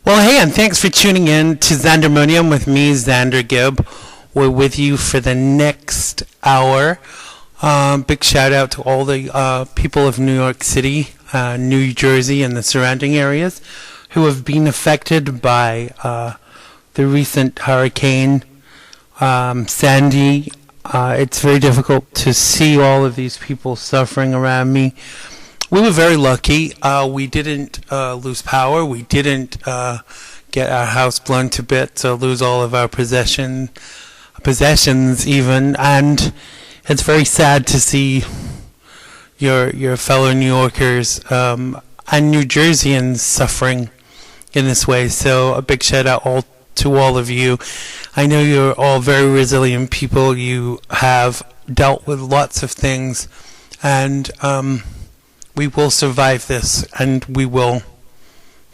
Well, hey, and thanks for tuning in to XANDERMONIUM with me, Xander Gibb. We're with you for the next hour. Big shout out to all the people of New York City, New Jersey, and the surrounding areas who have been affected by the recent hurricane, Sandy. It's very difficult to see all of these people suffering around me. We were very lucky. We didn't lose power. We didn't get our house blown to bits or lose all of our possessions even. And it's very sad to see your fellow New Yorkers and New Jerseyans suffering in this way. So a big shout out to all of you. I know you're all very resilient people. You have dealt with lots of things, and we will survive this, and we will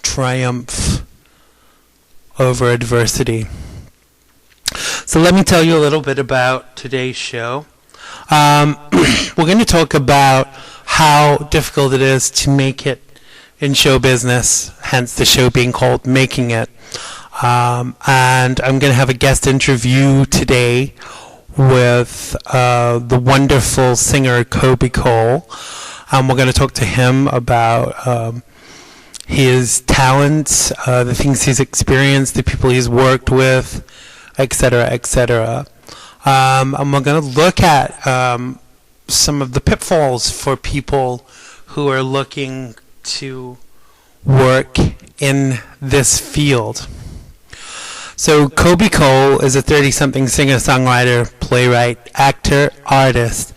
triumph over adversity. So let me tell you a little bit about today's show. We're going to talk about how difficult it is to make it in show business, hence the show being called Making It. And I'm going to have a guest interview today with the wonderful singer Coby Koehl. We're going to talk to him about his talents, the things he's experienced, the people he's worked with, etc., etc. And we're going to look at some of the pitfalls for people who are looking to work in this field. So Coby Koehl is a 30-something singer-songwriter, playwright, actor, artist,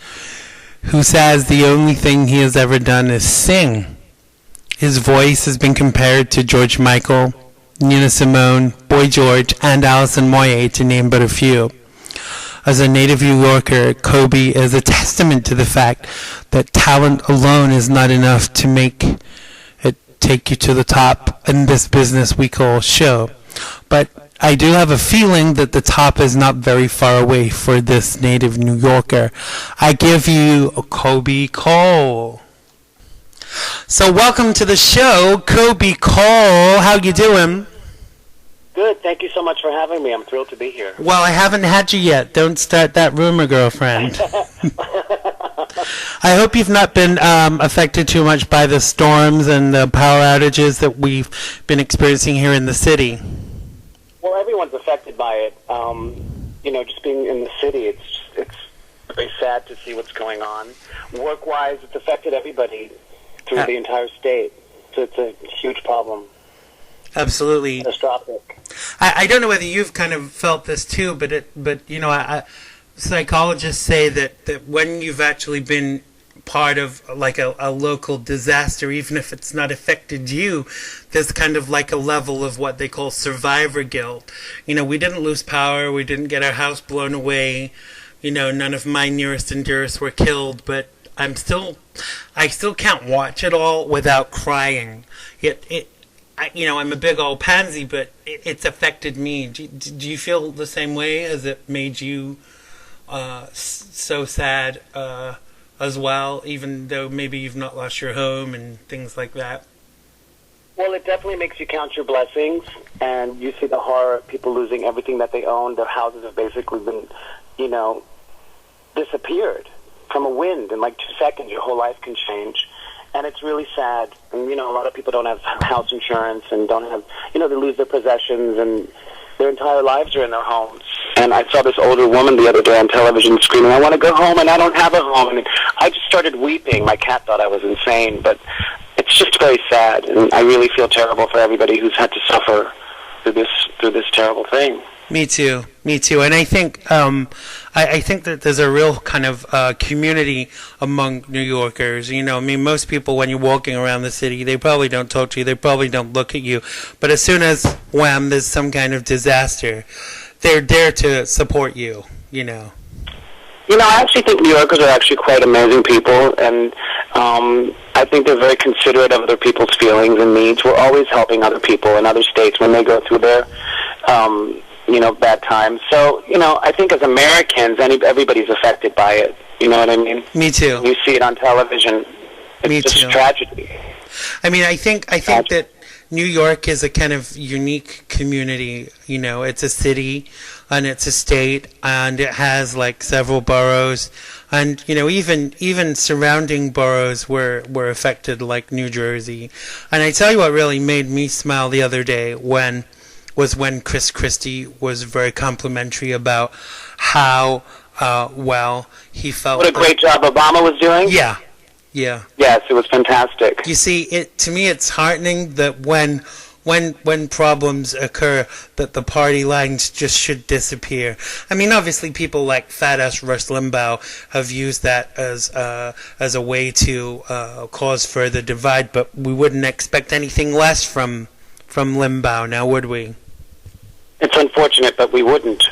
who says the only thing he has ever done is sing. His voice has been compared to George Michael, Nina Simone, Boy George, and Alison Moyet, to name but a few. As a native New Yorker, Coby is a testament to the fact that talent alone is not enough to make it take you to the top in this business we call show. But I do have a feeling that the top is not very far away for this native New Yorker. I give you Coby Koehl. So welcome to the show, Coby Koehl. How you doing? Good. Thank you so much for having me. I'm thrilled to be here. Well, I haven't had you yet. Don't start that rumor, girlfriend. I hope you've not been affected too much by the storms and the power outages that we've been experiencing here in the city. Well, everyone's affected by it. Just being in the city, it's very sad to see what's going on. Work-wise, it's affected everybody through the entire state. So it's a huge problem. Absolutely. Catastrophic. I don't know whether you've kind of felt this too, but psychologists say that when you've actually been part of like a local disaster, even if it's not affected you, there's kind of like a level of what they call survivor guilt. We didn't lose power, we didn't get our house blown away, none of my nearest and dearest were killed, but I still can't watch it all without crying. I'm a big old pansy, but it's affected me. Do you feel the same way? Has it made you so sad as well, even though maybe you've not lost your home and things like that? Well, it definitely makes you count your blessings, and you see the horror of people losing everything that they own. Their houses have basically been, disappeared from a wind. In like 2 seconds, your whole life can change. And it's really sad. And, a lot of people don't have house insurance and don't have, they lose their possessions, and their entire lives are in their homes. And I saw this older woman the other day on television screaming, "I want to go home and I don't have a home." And I just started weeping. My cat thought I was insane, but it's just very sad. And I really feel terrible for everybody who's had to suffer through this terrible thing. Me too. And I think I think that there's a real kind of community among New Yorkers. Most people, when you're walking around the city, they probably don't talk to you, they probably don't look at you. But as soon as, wham, there's some kind of disaster, they're there to support you, I actually think New Yorkers are actually quite amazing people, and I think they're very considerate of other people's feelings and needs. We're always helping other people in other states when they go through their bad times. So, I think as Americans, everybody's affected by it. You know what I mean? Me too. You see it on television. It's Me just too. tragedy. I mean, I think that New York is a kind of unique community. You know, it's a city and it's a state, and it has like several boroughs, and you know, even surrounding boroughs were affected, like New Jersey. And I tell you what really made me smile the other day when Chris Christie was very complimentary about how well he felt. What a great job Obama was doing. Yeah. Yeah. Yes, it was fantastic. You see, to me, it's heartening that when problems occur, that the party lines just should disappear. I mean, obviously, people like Fat Ass Rush Limbaugh have used that as a way to cause further divide, but we wouldn't expect anything less from Limbaugh, now would we? It's unfortunate, but we wouldn't.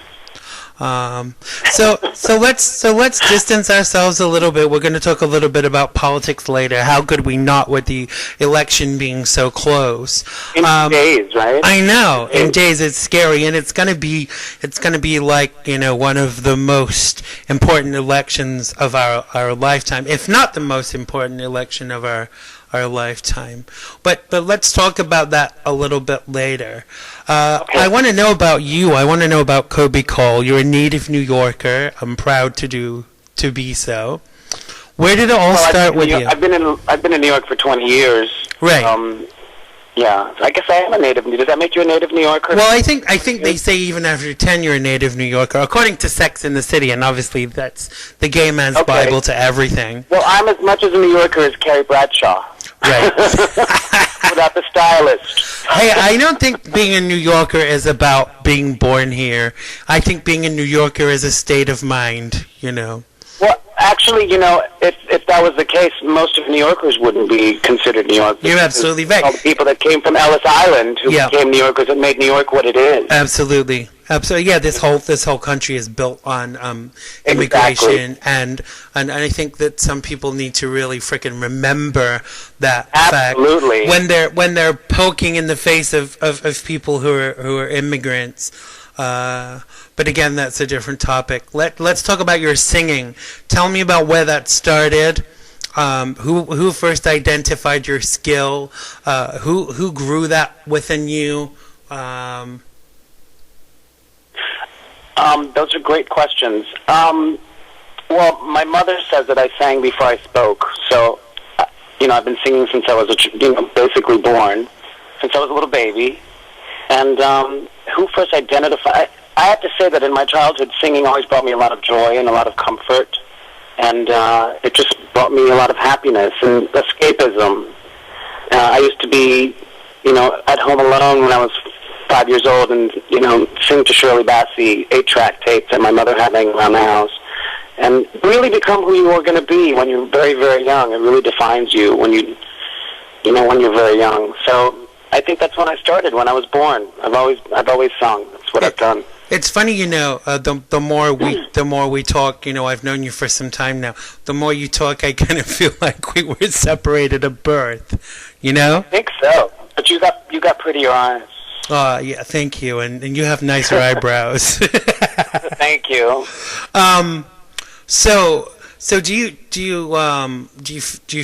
So let's distance ourselves a little bit. We're going to talk a little bit about politics later. How could we not, with the election being so close? In days, right? I know. In days, it's scary, and it's going to be like, you know, one of the most important elections of our lifetime, if not the most important election of our lifetime. But let's talk about that a little bit later. Okay. I want to know about you. I want to know about Coby Koehl. You're a native New Yorker. I'm proud to be so. Where did it all start with you? I've been in New York for 20 years. Right. Yeah. I guess I am a native. Does that make you a native New Yorker? Well, I think they say even after 10 you're a native New Yorker, according to Sex and the City, and obviously that's the gay man's Bible to everything. Well, I'm as much as a New Yorker as Carrie Bradshaw. Right. Without the stylist. Hey, I don't think being a New Yorker is about being born here. I think being a New Yorker is a state of mind, you know. Well, actually, you know, if that was the case, most of New Yorkers wouldn't be considered New Yorkers. You're absolutely right. All the people that came from Ellis Island who became New Yorkers and made New York what it is. Absolutely. Yeah, this whole country is built on immigration, and I think that some people need to really frickin' remember that fact when they're poking in the face of people who are immigrants. But again, that's a different topic. Let's talk about your singing. Tell me about where that started. Who first identified your skill? Who grew that within you? Those are great questions. Well, my mother says that I sang before I spoke. So, you know, I've been singing since I was basically born, since I was a little baby. And who first identified? I have to say that in my childhood, singing always brought me a lot of joy and a lot of comfort. And it just brought me a lot of happiness and escapism. I used to be, you know, at home alone when I was 5 years old and, you know, sing to Shirley Bassey 8-track tapes that my mother had laying around the house. And really become who you are going to be when you're very, very young. It really defines you when when you're very young. So I think that's when I started, when I was born. I've always sung. That's what I've done. It's funny, you know, the more we talk, you know, I've known you for some time now. The more you talk, I kind of feel like we were separated at birth, you know? I think so. But you got prettier eyes. Yeah, thank you, and you have nicer eyebrows. Thank you. So do you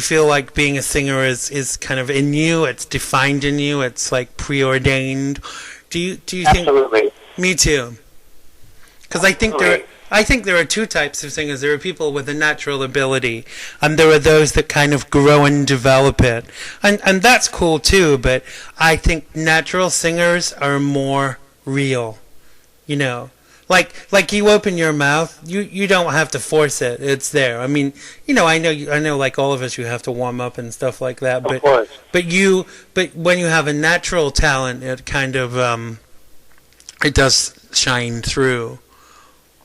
feel like being a singer is kind of in you? It's defined in you. It's like preordained. Do you think? Absolutely. Me too. Because I think there are two types of singers. There are people with a natural ability, and there are those that kind of grow and develop it, and that's cool too. But I think natural singers are more real. You know, like you open your mouth, you don't have to force it. It's there. I mean, you know, I know, like all of us, you have to warm up and stuff like that. But of course. But when you have a natural talent, it kind of it does shine through.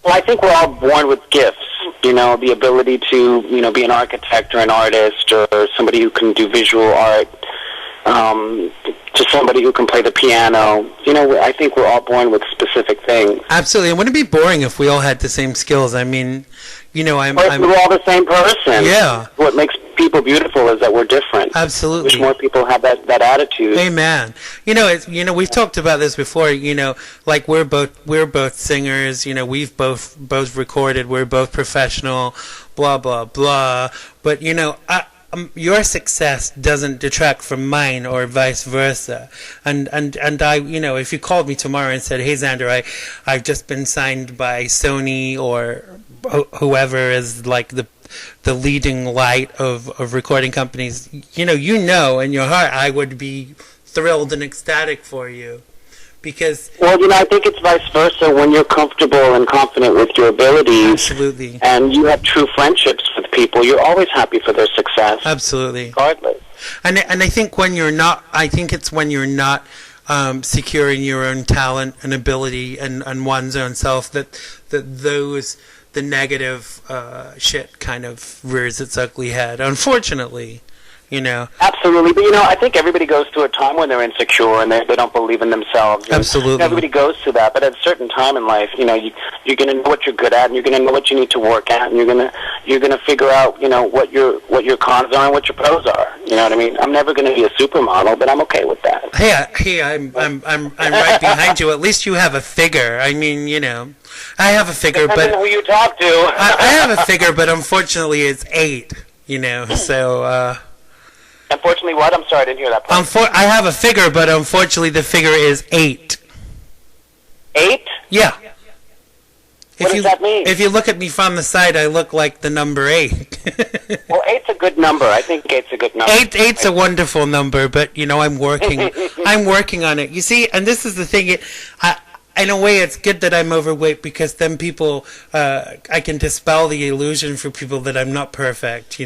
Well, I think we're all born with gifts, you know, the ability to, you know, be an architect or an artist or somebody who can do visual art, to somebody who can play the piano. You know, I think we're all born with specific things. Absolutely. It wouldn't be boring if we all had the same skills. I mean, you know, we're all the same person. Yeah. What makes people beautiful is that we're different. Absolutely. Wish more people had that attitude. Amen. You know, we've talked about this before. You know, like we're both singers. You know, we've both recorded. We're both professional. Blah blah blah. But you know, your success doesn't detract from mine, or vice versa. And I, if you called me tomorrow and said, "Hey, Xander, I've just been signed by Sony or whoever is like the leading light of recording companies," in your heart, I would be thrilled and ecstatic for you. Because I think it's vice versa. When you're comfortable and confident with your abilities, absolutely, and you have true friendships with people, you're always happy for their success. Absolutely, regardless. And I think when you're not, it's when you're not securing your own talent and ability and one's own self that the negative shit kind of rears its ugly head. Unfortunately. Absolutely, but I think everybody goes through a time when they're insecure and they don't believe in themselves. Absolutely, everybody goes through that. But at a certain time in life, you're going to know what you're good at, and you're going to know what you need to work at, and you're going to figure out, what your cons are and what your pros are. You know what I mean? I'm never going to be a supermodel, but I'm okay with that. Hey, I'm right behind you. At least you have a figure. I mean, I have a figure, but who you talk to. I have a figure, but unfortunately, it's 8. So. Unfortunately, what? I'm sorry, I didn't hear that part. I have a figure, but unfortunately the figure is 8. 8? Yeah. What does that mean? If you look at me from the side, I look like the number 8. Well, 8's a good number. I think 8's a good number. 8's a wonderful number, but, I'm working. I'm working on it. You see, and this is the thing. In a way, it's good that I'm overweight because then people, I can dispel the illusion for people that I'm not perfect,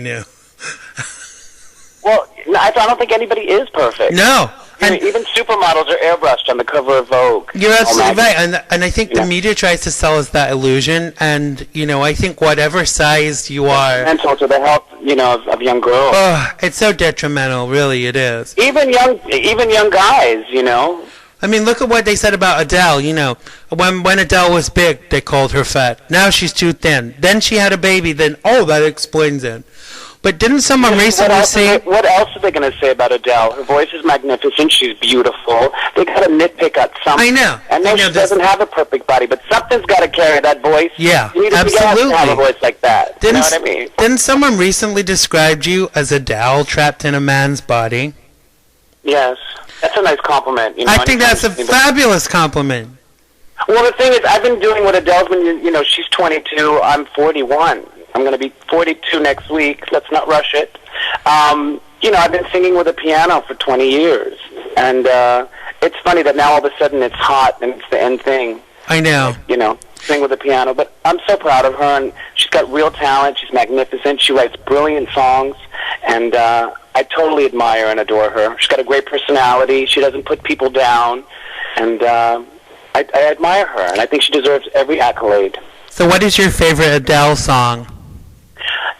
Well, I don't think anybody is perfect. No. Even supermodels are airbrushed on the cover of Vogue. You're absolutely right. And I think the media tries to sell us that illusion. And, I think whatever size you are... Detrimental to the health, of young girls. Oh, it's so detrimental. Really, it is. Even young guys, I mean, look at what they said about Adele, When Adele was big, they called her fat. Now she's too thin. Then she had a baby. Then, that explains it. But didn't someone recently say... What else are they going to say about Adele? Her voice is magnificent. She's beautiful. They got to nitpick at something. I know. And she doesn't have a perfect body, but something's got to carry that voice. Yeah, you need absolutely. To have a voice like that. You know what I mean? Didn't someone recently describe you as Adele trapped in a man's body? Yes. That's a nice compliment. I think that's a fabulous compliment. Well, the thing is, I've been doing what Adele's been, she's 22, I'm 41. I'm going to be 42 next week. Let's not rush it. I've been singing with a piano for 20 years. And it's funny that now all of a sudden it's hot and it's the end thing. I know. Sing with a piano. But I'm so proud of her, and she's got real talent. She's magnificent. She writes brilliant songs. And I totally admire and adore her. She's got a great personality. She doesn't put people down. And I admire her, and I think she deserves every accolade. So what is your favorite Adele song?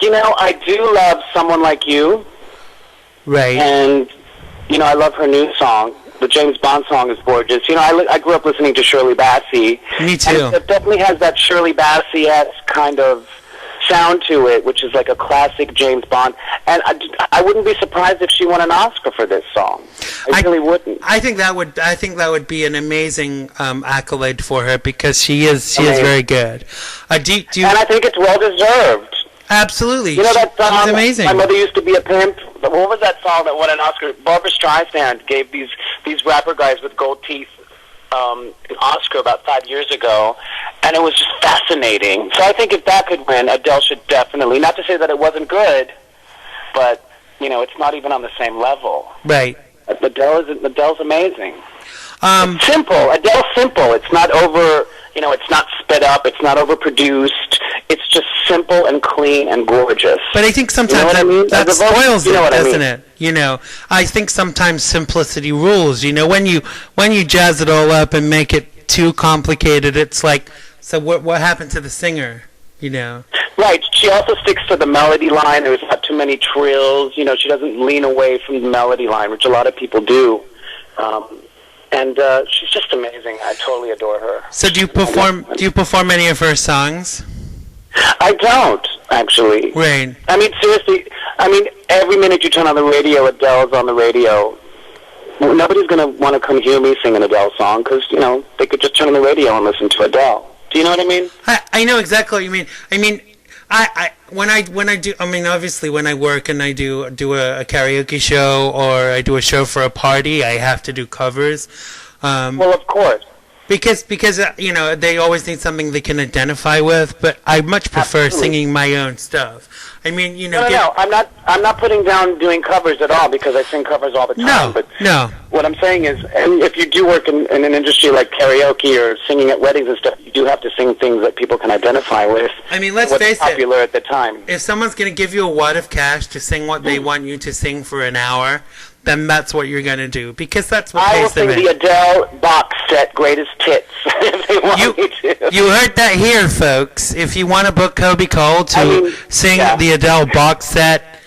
I do love Someone Like You. Right. And, I love her new song. The James Bond song is gorgeous. I grew up listening to Shirley Bassey. Me too. And it definitely has that Shirley Bassey-esque kind of sound to it, which is like a classic James Bond. And I wouldn't be surprised if she won an Oscar for this song. I really wouldn't. I think that would be an amazing accolade for her because she is very good. And I think it's well deserved. Absolutely. That song, she's amazing. My Mother Used to Be a Pimp. What was that song that won an Oscar? Barbra Streisand gave these rapper guys with gold teeth an Oscar about 5 years ago, and it was just fascinating. So I think if that could win, Adele should definitely. Not to say that it wasn't good, but it's not even on the same level. Right. Adele's amazing. It's simple. Adele's simple. It's not over. It's not sped up. It's not overproduced. It's just simple and clean and gorgeous. But I think sometimes that spoils it, doesn't it? I think sometimes simplicity rules. When you jazz it all up and make it too complicated, it's like, so what happened to the singer? Right. She also sticks to the melody line. There's not too many trills. She doesn't lean away from the melody line, which a lot of people do. And she's just amazing. I totally adore her. So do you perform any of her songs? I don't, actually. Right. I mean, seriously, every minute you turn on the radio, Adele's on the radio. Nobody's going to want to come hear me sing an Adele song because, they could just turn on the radio and listen to Adele. Do you know what I mean? I know exactly what you mean. when I do, I mean, obviously when I work and I do a karaoke show or I do a show for a party, I have to do covers. Well, of course. Because they always need something they can identify with, but I much prefer singing my own stuff. I mean, No, I'm not putting down doing covers at all because I sing covers all the time. No. What I'm saying is, and if you do work in an industry like karaoke or singing at weddings and stuff, you do have to sing things that people can identify with. I mean, let's face it. What's popular at the time. If someone's going to give you a wad of cash to sing what they want you to sing for an hour, then that's what you're going to do, because that's what pays them in. I will sing the Adele box set, Greatest Hits, if they want me to. You heard that here, folks. If you want to book Coby Koehl to sing the Adele box set,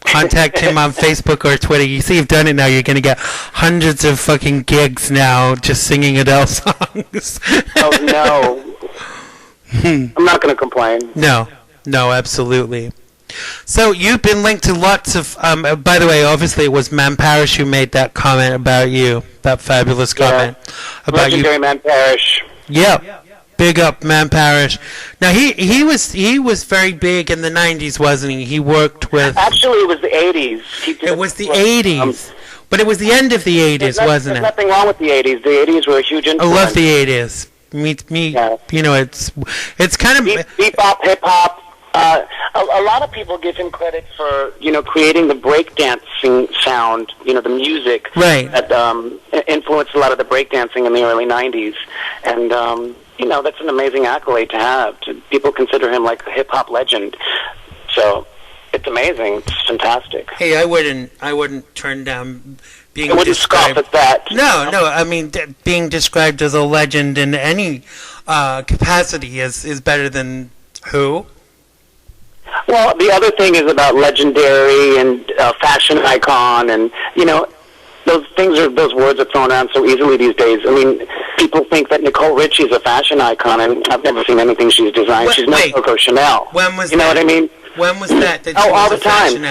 contact him on Facebook or Twitter. You see, you've done it now. You're going to get hundreds of fucking gigs now just singing Adele songs. Oh, no. I'm not going to complain. No, absolutely. So you've been linked to lots of. By the way, obviously it was Man Parrish who made that comment about you. That fabulous comment about Legendary you. Man Parrish. Yeah, big up Man Parrish. Now he was very big in the '90s, wasn't he? He worked with. Actually, it was the '80s. It was the '80s, but it was the end of the '80s, wasn't it? There's nothing wrong with the '80s. The '80s were a huge influence. I love the '80s. Me. Yeah. It's kind of bebop, hip hop. A lot of people give him credit for, creating the breakdancing sound, the music that influenced a lot of the breakdancing in the early 90s. And, that's an amazing accolade to have. People consider him like a hip-hop legend. So it's amazing. It's fantastic. Hey, I wouldn't turn down being I wouldn't described. scoff at that. No, I mean, being described as a legend in any capacity is better than who? Well, the other thing is about legendary and fashion icon, and those words are thrown around so easily these days. I mean, people think that Nicole Richie's a fashion icon, and I've never seen anything she's designed. She's no Coco Chanel. When was you know what I mean? When was that? All the time.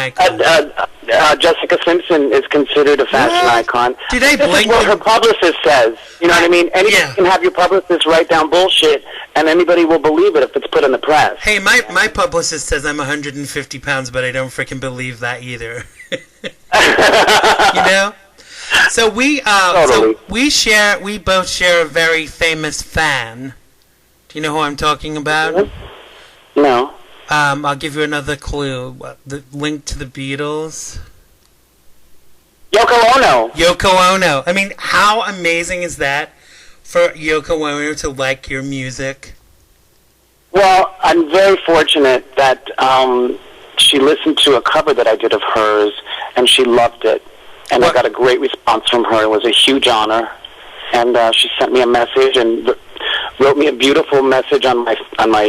Jessica Simpson is considered a fashion icon. Did I blink? This is what her publicist says. You know what I mean? Anybody can have your publicist write down bullshit, and anybody will believe it if it's put in the press. Hey, my publicist says I'm 150 pounds, but I don't freaking believe that either. So we both share a very famous fan. Do you know who I'm talking about? No. I'll give you another clue. The link to the Beatles. Yoko Ono. Yoko Ono. I mean, how amazing is that for Yoko Ono to like your music? Well, I'm very fortunate that she listened to a cover that I did of hers, and she loved it. And I got a great response from her. It was a huge honor. And she sent me a message and wrote me a beautiful message on my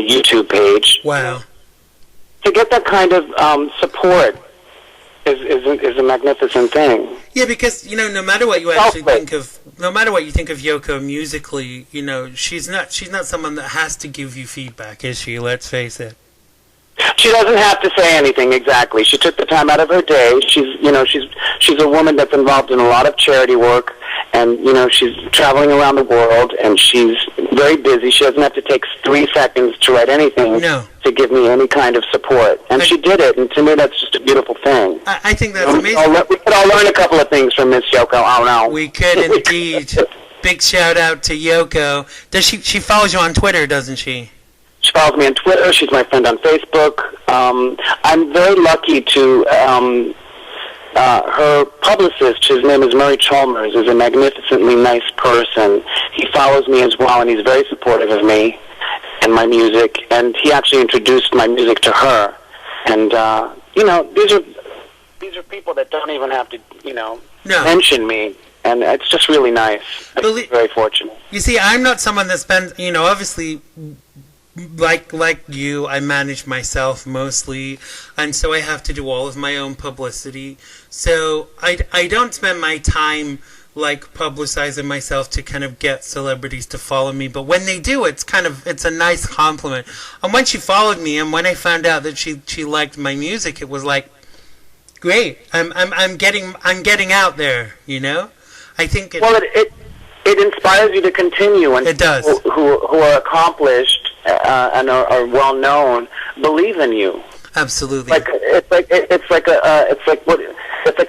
YouTube page. Wow. To get that kind of support is a magnificent thing. Yeah, because no matter what you actually think of, no matter what you think of Yoko musically, she's not someone that has to give you feedback, is she? Let's face it. She doesn't have to say anything exactly. She took the time out of her day. She's a woman that's involved in a lot of charity work, and she's traveling around the world, and she's very busy. She doesn't have to take 3 seconds to write anything to give me any kind of support, and she did it. And to me, that's just a beautiful thing. I think that's amazing. We could all learn a couple of things from Miss Yoko Ono. We could indeed. Big shout out to Yoko. Does she follows you on Twitter, doesn't she? She follows me on Twitter. She's my friend on Facebook. I'm very lucky to... her publicist, his name is Murray Chalmers, is a magnificently nice person. He follows me as well, and he's very supportive of me and my music. And he actually introduced my music to her. And, these are people that don't even have to, mention me. And it's just really nice. I'm very fortunate. You see, I'm not someone that spends, obviously... Like you, I manage myself mostly, and so I have to do all of my own publicity. So I don't spend my time publicizing myself to kind of get celebrities to follow me. But when they do, it's a nice compliment. And when she followed me, and when I found out that she liked my music, it was like, great. I'm getting out there. I think it inspires you to continue. And it does. Who are accomplished and are well known believe in you. Absolutely. It's like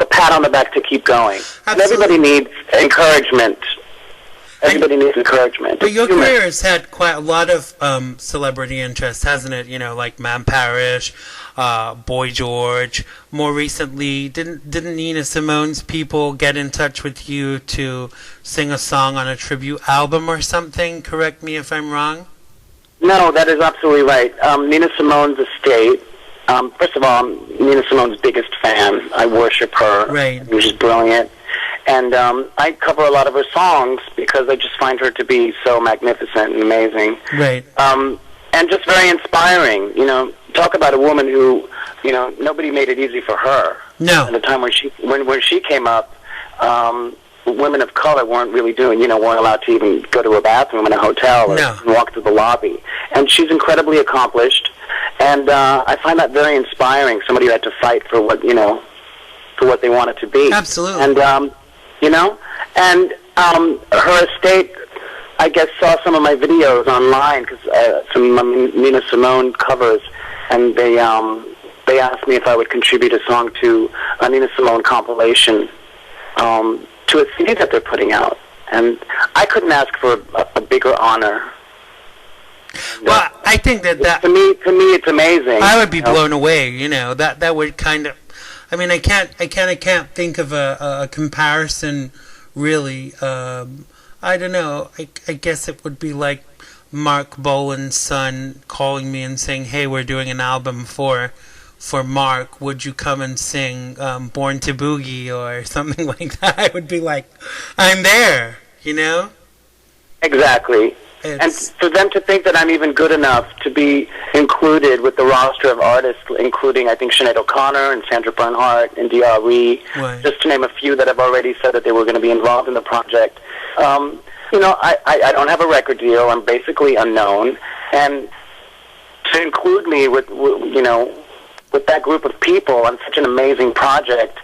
a pat on the back to keep going. And everybody needs encouragement. Everybody needs encouragement. But your career has had quite a lot of celebrity interest, hasn't it? You know, like Man Parrish, Boy George. More recently, didn't Nina Simone's people get in touch with you to sing a song on a tribute album or something? Correct me if I'm wrong. No, that is absolutely right. Nina Simone's estate. First of all, I'm Nina Simone's biggest fan. I worship her. Right. She's brilliant. And I cover a lot of her songs because I just find her to be so magnificent and amazing. Right. And just very inspiring. You know, talk about a woman who, you know, nobody made it easy for her. No. At the time when she came up, women of color weren't allowed to even go to a bathroom in a hotel or walk to the lobby. And she's incredibly accomplished. And I find that very inspiring. Somebody who had to fight for what they wanted to be. Absolutely. And her estate, I guess, saw some of my videos online because some Nina Simone covers, and they asked me if I would contribute a song to a Nina Simone compilation, to a CD that they're putting out, and I couldn't ask for a bigger honor. Well, I think that to me, it's amazing. I would be blown away. You know, that would kind of. I mean, I can't think of a comparison, really. I don't know. I guess it would be like Mark Bolan's son calling me and saying, "Hey, we're doing an album for Mark. Would you come and sing Born to Boogie or something like that?" I would be like, "I'm there," you know? Exactly. And for them to think that I'm even good enough to be included with the roster of artists, including, I think, Sinead O'Connor and Sandra Bernhardt and D.R.E., right, just to name a few that have already said that they were going to be involved in the project. You know, I don't have a record deal. I'm basically unknown. And to include me with that group of people on such an amazing project,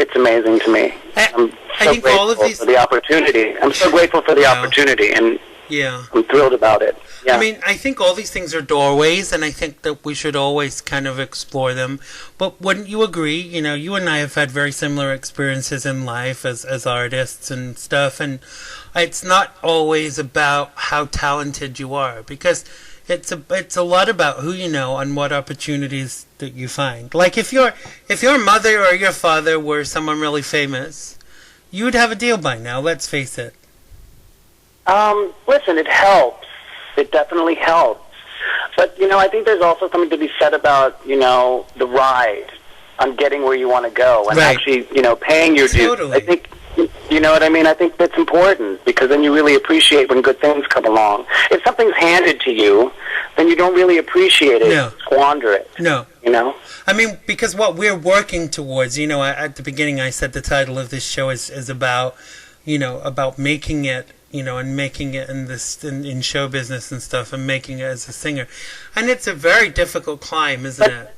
it's amazing to me. I'm so grateful for the opportunity. I'm so grateful for the opportunity, and I'm thrilled about it. Yeah. I mean, I think all these things are doorways, and I think that we should always kind of explore them. But wouldn't you agree? You know, you and I have had very similar experiences in life as artists and stuff, and it's not always about how talented you are, because it's a lot about who you know and what opportunities that you find. Like if your mother or your father were someone really famous, you would have a deal by now. Let's face it. Listen, it helps. It definitely helps. But, you know, I think there's also something to be said about, you know, the ride on getting where you want to go and actually, you know, paying your dues. I think, you know what I mean? I think that's important because then you really appreciate when good things come along. If something's handed to you, then you don't really appreciate it, squander it. No. You know? I mean, because what we're working towards, you know, at the beginning I said the title of this show is about, you know, about making it, you know, and making it in show business and stuff, and making it as a singer. And it's a very difficult climb, isn't it?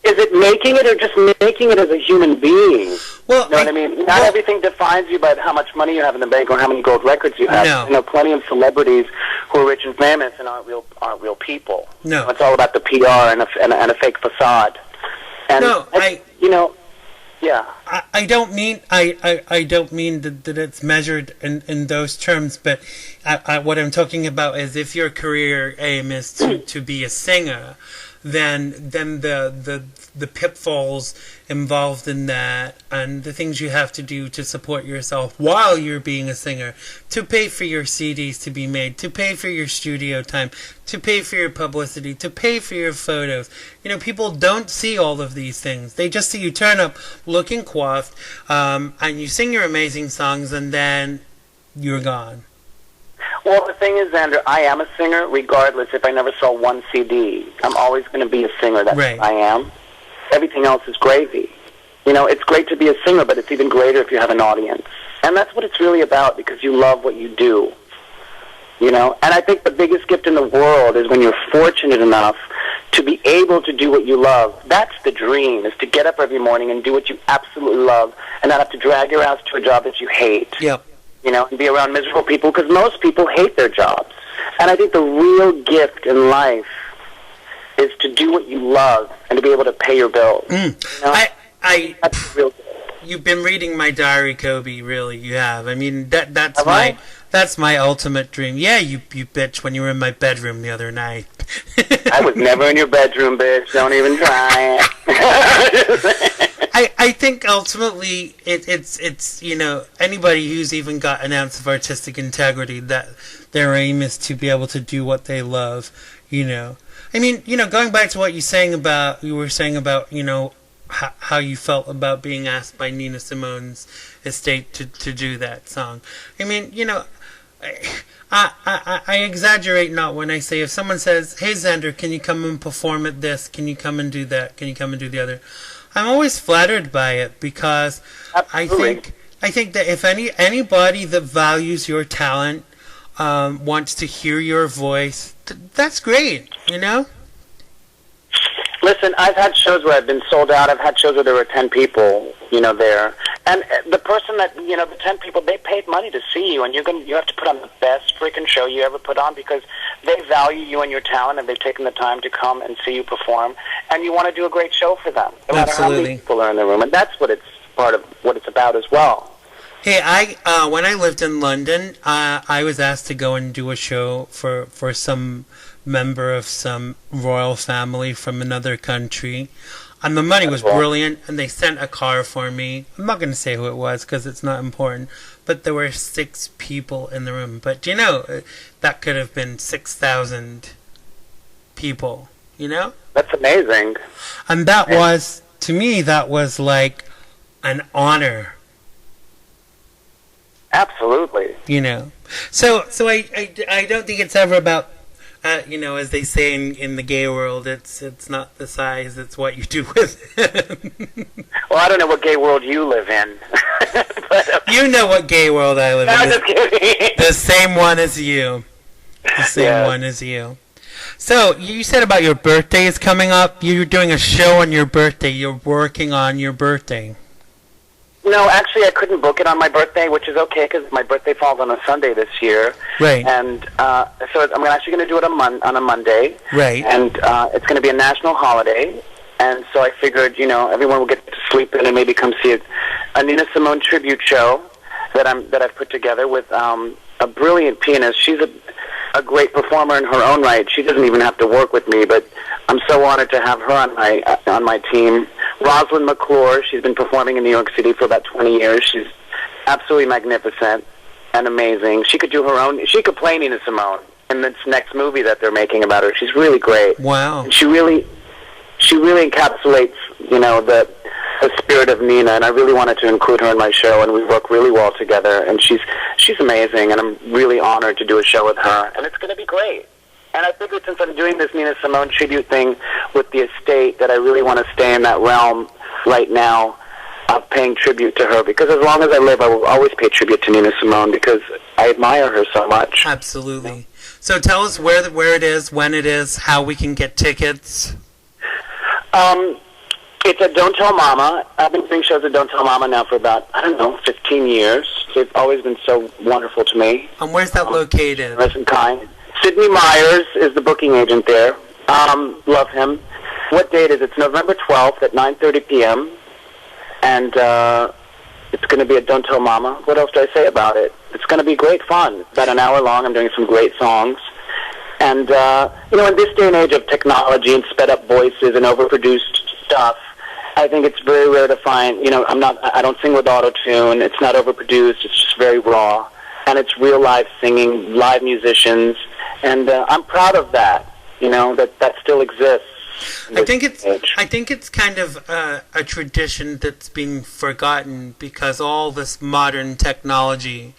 Is it making it or just making it as a human being? Well, you know what I mean? Not everything defines you by how much money you have in the bank or how many gold records you have. No. You know, plenty of celebrities who are rich and famous and aren't real people. No. It's all about the PR and a fake facade. And you know, yeah. I don't mean that it's measured in those terms, but what I'm talking about is if your career aim is to be a singer, then the pitfalls involved in that and the things you have to do to support yourself while you're being a singer, to pay for your CDs to be made, to pay for your studio time, to pay for your publicity, to pay for your photos. You know, people don't see all of these things. They just see you turn up looking coiffed, and you sing your amazing songs, and then you're gone. Well, the thing is, Xander, I am a singer regardless if I never sell one CD. I'm always going to be a singer. That's what I am. Everything else is gravy. You know, it's great to be a singer, but it's even greater if you have an audience. And that's what it's really about, because you love what you do. You know, and I think the biggest gift in the world is when you're fortunate enough to be able to do what you love. That's the dream, is to get up every morning and do what you absolutely love and not have to drag your ass to a job that you hate. Yep. You know, and be around miserable people, because most people hate their jobs. And I think the real gift in life is to do what you love and to be able to pay your bills. You know? That's the real gift. You've been reading my diary, Coby. Really, you have. I mean, that's my ultimate dream. Yeah, you bitch when you were in my bedroom the other night. I was never in your bedroom, bitch. Don't even try it. I think ultimately it's you know, anybody who's even got an ounce of artistic integrity, that their aim is to be able to do what they love. You know, I mean, you know, going back to what you were saying about, you know, how you felt about being asked by Nina Simone's estate to do that song. I mean, you know, I exaggerate not when I say, if someone says, "Hey Xander, can you come and perform at this? Can you come and do that? Can you come and do the other?" I'm always flattered by it, because Absolutely. I think that if anybody that values your talent wants to hear your voice, that's great, you know? Listen, I've had shows where I've been sold out. I've had shows where there were 10 people, you know, there. And the person that, you know, the 10 people, they paid money to see you, and you have to put on the best freaking show you ever put on, because they value you and your talent, and they've taken the time to come and see you perform, and you want to do a great show for them, no matter how many people are in the room. And that's what it's part of what it's about as well. Hey, when I lived in London, I was asked to go and do a show for some member of some royal family from another country, and the money was brilliant, and they sent a car for me. I'm not going to say who it was because it's not important, but there were 6 people in the room. But you know, that could have been 6,000 people, you know? That's amazing. And that was, to me, that was like an honor. Absolutely. You know, so I don't think it's ever about, you know, as they say in the gay world, it's not the size, it's what you do with it. Well, I don't know what gay world you live in. But, you know what gay world I live in. I'm just kidding. The same one as you. The same one as you. So, you said about your birthday is coming up. You're doing a show on your birthday. You're working on your birthday. No, actually, I couldn't book it on my birthday, which is okay because my birthday falls on a Sunday this year. Right. And so I'm actually going to do it on a Monday. Right. And it's going to be a national holiday. And so I figured, you know, everyone will get to sleep in and maybe come see a Nina Simone tribute show that I've put together with a brilliant pianist. She's a great performer in her own right. She doesn't even have to work with me, but I'm so honored to have her on my team. Rosalind McClure, she's been performing in New York City for about 20 years. She's absolutely magnificent and amazing. She could play Nina Simone in this next movie that they're making about her. She's really great. Wow. And she really encapsulates, you know, the spirit of Nina, and I really wanted to include her in my show, and we work really well together, and she's amazing, and I'm really honored to do a show with her, and it's going to be great. And I figured since I'm doing this Nina Simone tribute thing with the estate that I really want to stay in that realm right now of paying tribute to her, because as long as I live, I will always pay tribute to Nina Simone because I admire her so much. Absolutely. So tell us where it is, when it is, how we can get tickets. It's at Don't Tell Mama. I've been doing shows at Don't Tell Mama now for about, 15 years. They've always been so wonderful to me. And where's that located? Nice and kind. Sidney Myers is the booking agent there. Love him. What date is it? It's November 12th at 9:30 p.m. And it's going to be at Don't Tell Mama. What else do I say about it? It's going to be great fun. It's about an hour long. I'm doing some great songs. And, you know, in this day and age of technology and sped-up voices and overproduced stuff, I think it's very rare to find, you know, I don't sing with auto-tune. It's not overproduced. It's just very raw. And it's real live singing, live musicians. And I'm proud of that, you know, that still exists. I think it's kind of a tradition that's being forgotten because all this modern technology,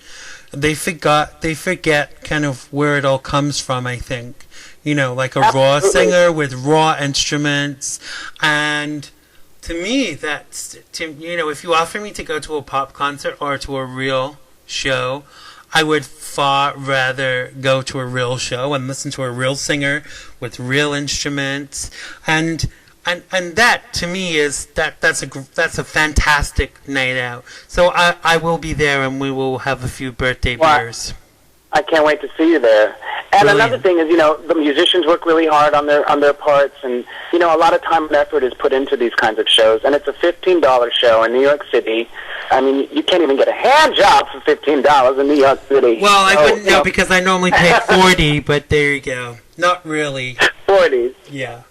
they forget kind of where it all comes from, I think. You know, like a raw singer with raw instruments. And to me, you know, if you offer me to go to a pop concert or to a real show, I would far rather go to a real show and listen to a real singer with real instruments, and that to me is that's a fantastic night out. So I will be there, and we will have a few birthday beers. I can't wait to see you there. And Brilliant. another thing is, the musicians work really hard on their parts, and a lot of time and effort is put into these kinds of shows. And it's a $15 show in New York City. I mean, you can't even get a hand job for $15 in New York City. Well, I wouldn't know because I normally pay $40, but there you go. Not really. 40s. Yeah.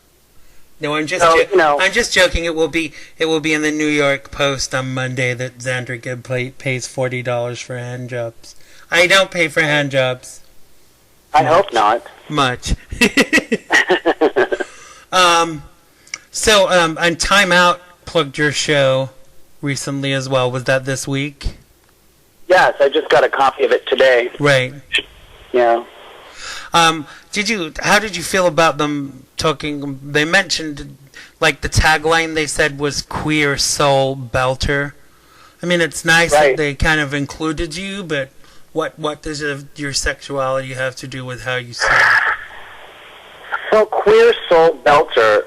No, I'm just joking. It will be in the New York Post on Monday that Xander Gibb pays $40 for hand jobs. I don't pay for hand jobs. I hope not. Much. And Time Out plugged your show recently as well. Was that this week? Yes, I just got a copy of it today. Right. Yeah. How did you feel about them talking? They mentioned, like, the tagline they said was "Queer Soul Belter." I mean, it's nice that they kind of included you, but what does your sexuality have to do with how you sing? Well, Queer Soul Belter.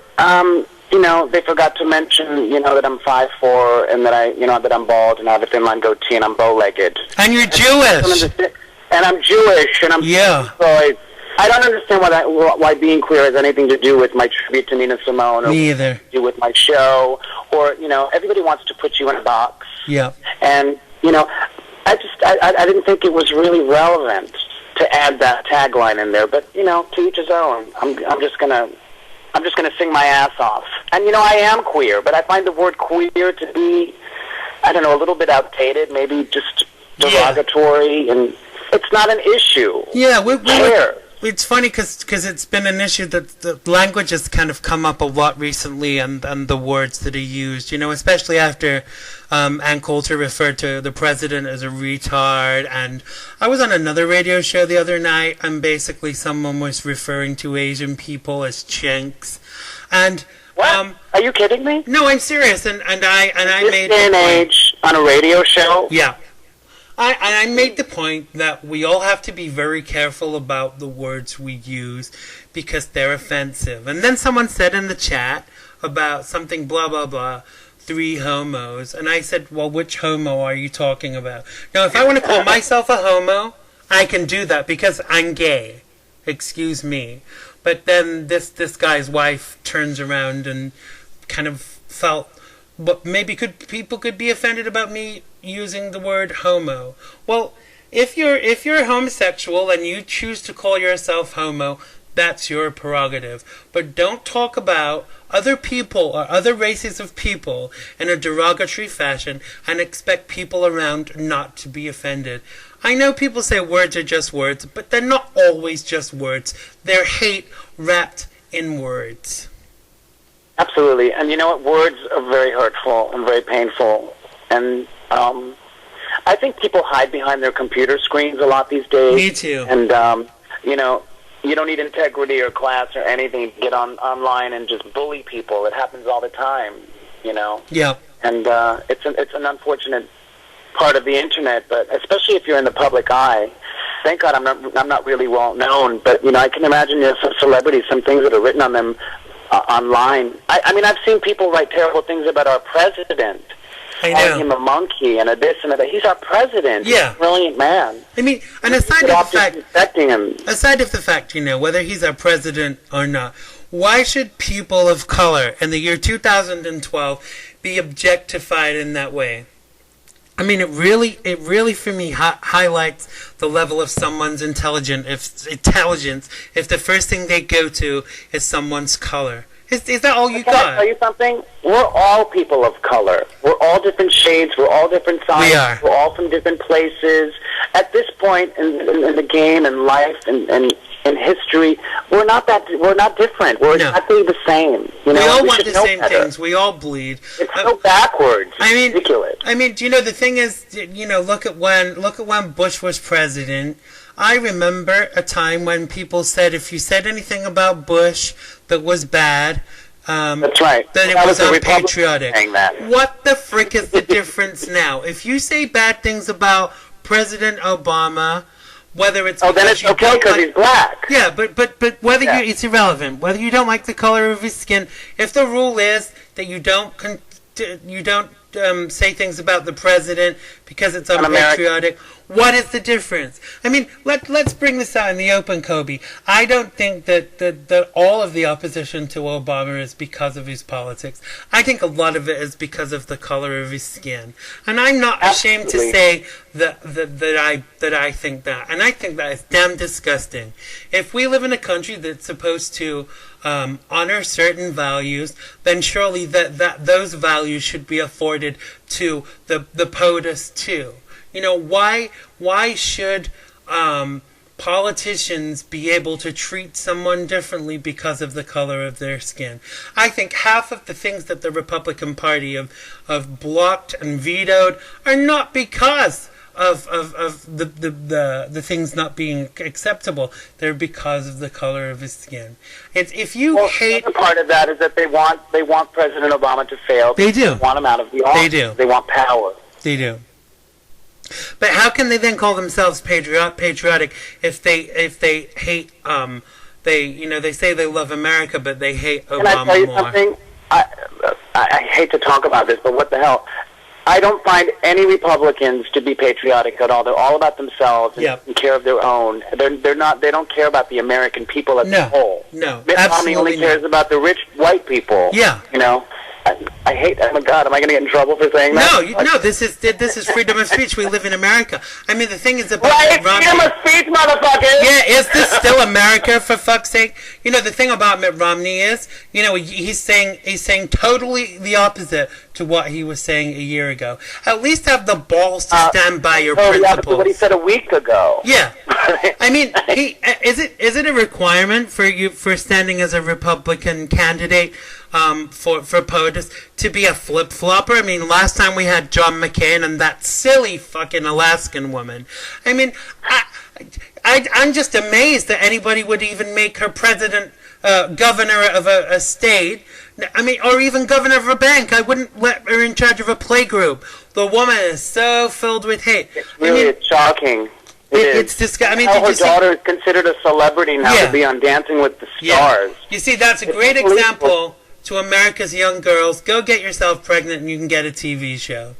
They forgot to mention, that I'm 5'4", and that that I'm bald and I have a thin line goatee and I'm bow-legged. And you're Jewish. And I'm Jewish, and I'm so I don't understand why being queer has anything to do with my tribute to Nina Simone, or Me either. to do with my show, or everybody wants to put you in a box. Yeah. And I didn't think it was really relevant to add that tagline in there, but to each his own. I'm just gonna sing my ass off. And I am queer, but I find the word queer to be, I don't know, a little bit outdated, maybe just derogatory, and it's not an issue. Yeah, it's funny because it's been an issue that the language has kind of come up a lot recently, and the words that are used, especially after Ann Coulter referred to the president as a retard. And I was on another radio show the other night, and basically someone was referring to Asian people as chinks. And what? Are you kidding me? No, I'm serious. And I made this day and age on a radio show. Yeah. I made the point that we all have to be very careful about the words we use because they're offensive. And then someone said in the chat about something blah, blah, blah, 3 homos. And I said, well, which homo are you talking about? Now, if I want to call myself a homo, I can do that because I'm gay. Excuse me. But then this guy's wife turns around and kind of felt... But maybe people could be offended about me using the word homo. Well, if you're homosexual and you choose to call yourself homo, that's your prerogative. But don't talk about other people or other races of people in a derogatory fashion and expect people around not to be offended. I know people say words are just words, but they're not always just words. They're hate wrapped in words. Absolutely. And you know what? Words are very hurtful and very painful. And I think people hide behind their computer screens a lot these days. Me too. And, you don't need integrity or class or anything to get online and just bully people. It happens all the time, Yeah. And it's an unfortunate part of the Internet, but especially if you're in the public eye. Thank God I'm not really well known, but, I can imagine some celebrities, some things that are written on them online. I mean, I've seen people write terrible things about our president. I know. Calling him a monkey and a this and a that. He's our president. Yeah. He's a brilliant man. I mean, and aside of the fact, whether he's our president or not, why should people of color in the year 2012 be objectified in that way? I mean, it really for me highlights the level of someone's intelligence if the first thing they go to is someone's color. Is that all you got? Can I tell you something? We're all people of color. We're all different shades. We're all different sizes. We are. We're all from different places. At this point in the game and life and in history, we're not different. We're exactly the same. We all want the same things. We all bleed. It's so backwards. It's ridiculous. I mean, the thing is, look at when Bush was president. I remember a time when people said if you said anything about Bush that was bad, that's right. then it was unpatriotic. What the frick is the difference now? If you say bad things about President Obama, whether it's then it's okay because he's black. Yeah, but whether it's irrelevant. Whether you don't like the color of his skin, if the rule is that you don't say things about the president because it's unpatriotic. What is the difference? I mean, let's bring this out in the open, Coby. I don't think that all of the opposition to Obama is because of his politics. I think a lot of it is because of the color of his skin. And I'm not ashamed to say that I think that. And I think that is damn disgusting. If we live in a country that's supposed to honor certain values, then surely that those values should be afforded to the POTUS too. You know, why should politicians be able to treat someone differently because of the color of their skin? I think half of the things that the Republican Party have blocked and vetoed are not because of the things not being acceptable. They're because of the color of his skin. It's if you hate. The part of that is that they want President Obama to fail. They do. They want him out of the office. They do. They want power. They do. But how can they then call themselves patriotic if they hate they say they love America but they hate Obama more? Can I tell you something? I hate to talk about this, but what the hell? I don't find any Republicans to be patriotic at all. They're all about themselves and taking care of their own. They're not. They don't care about the American people as a whole. No, Mitt Romney only cares about the rich white people. Yeah, you know. I hate. Oh my God, am I going to get in trouble for saying that? No. This is freedom of speech. We live in America. I mean, the thing is about Mitt Romney. Freedom of speech, motherfuckers. Yeah, is this still America, for fuck's sake? You know, the thing about Mitt Romney is, you know, he's saying totally the opposite to what he was saying a year ago. At least have the balls to stand by your principles. What he said a week ago. Yeah. I mean, is it a requirement for you for standing as a Republican candidate for POTUS to be a flip-flopper? I mean, last time we had John McCain and that silly fucking Alaskan woman. I mean, I'm just amazed that anybody would even make her president, governor of a state. I mean, or even governor of a bank. I wouldn't let her in charge of a playgroup. The woman is so filled with hate. It's shocking. It's disgusting. I mean, her daughter is considered a celebrity now to be on Dancing with the Stars. You see, that's a great example to America's young girls. Go get yourself pregnant and you can get a TV show.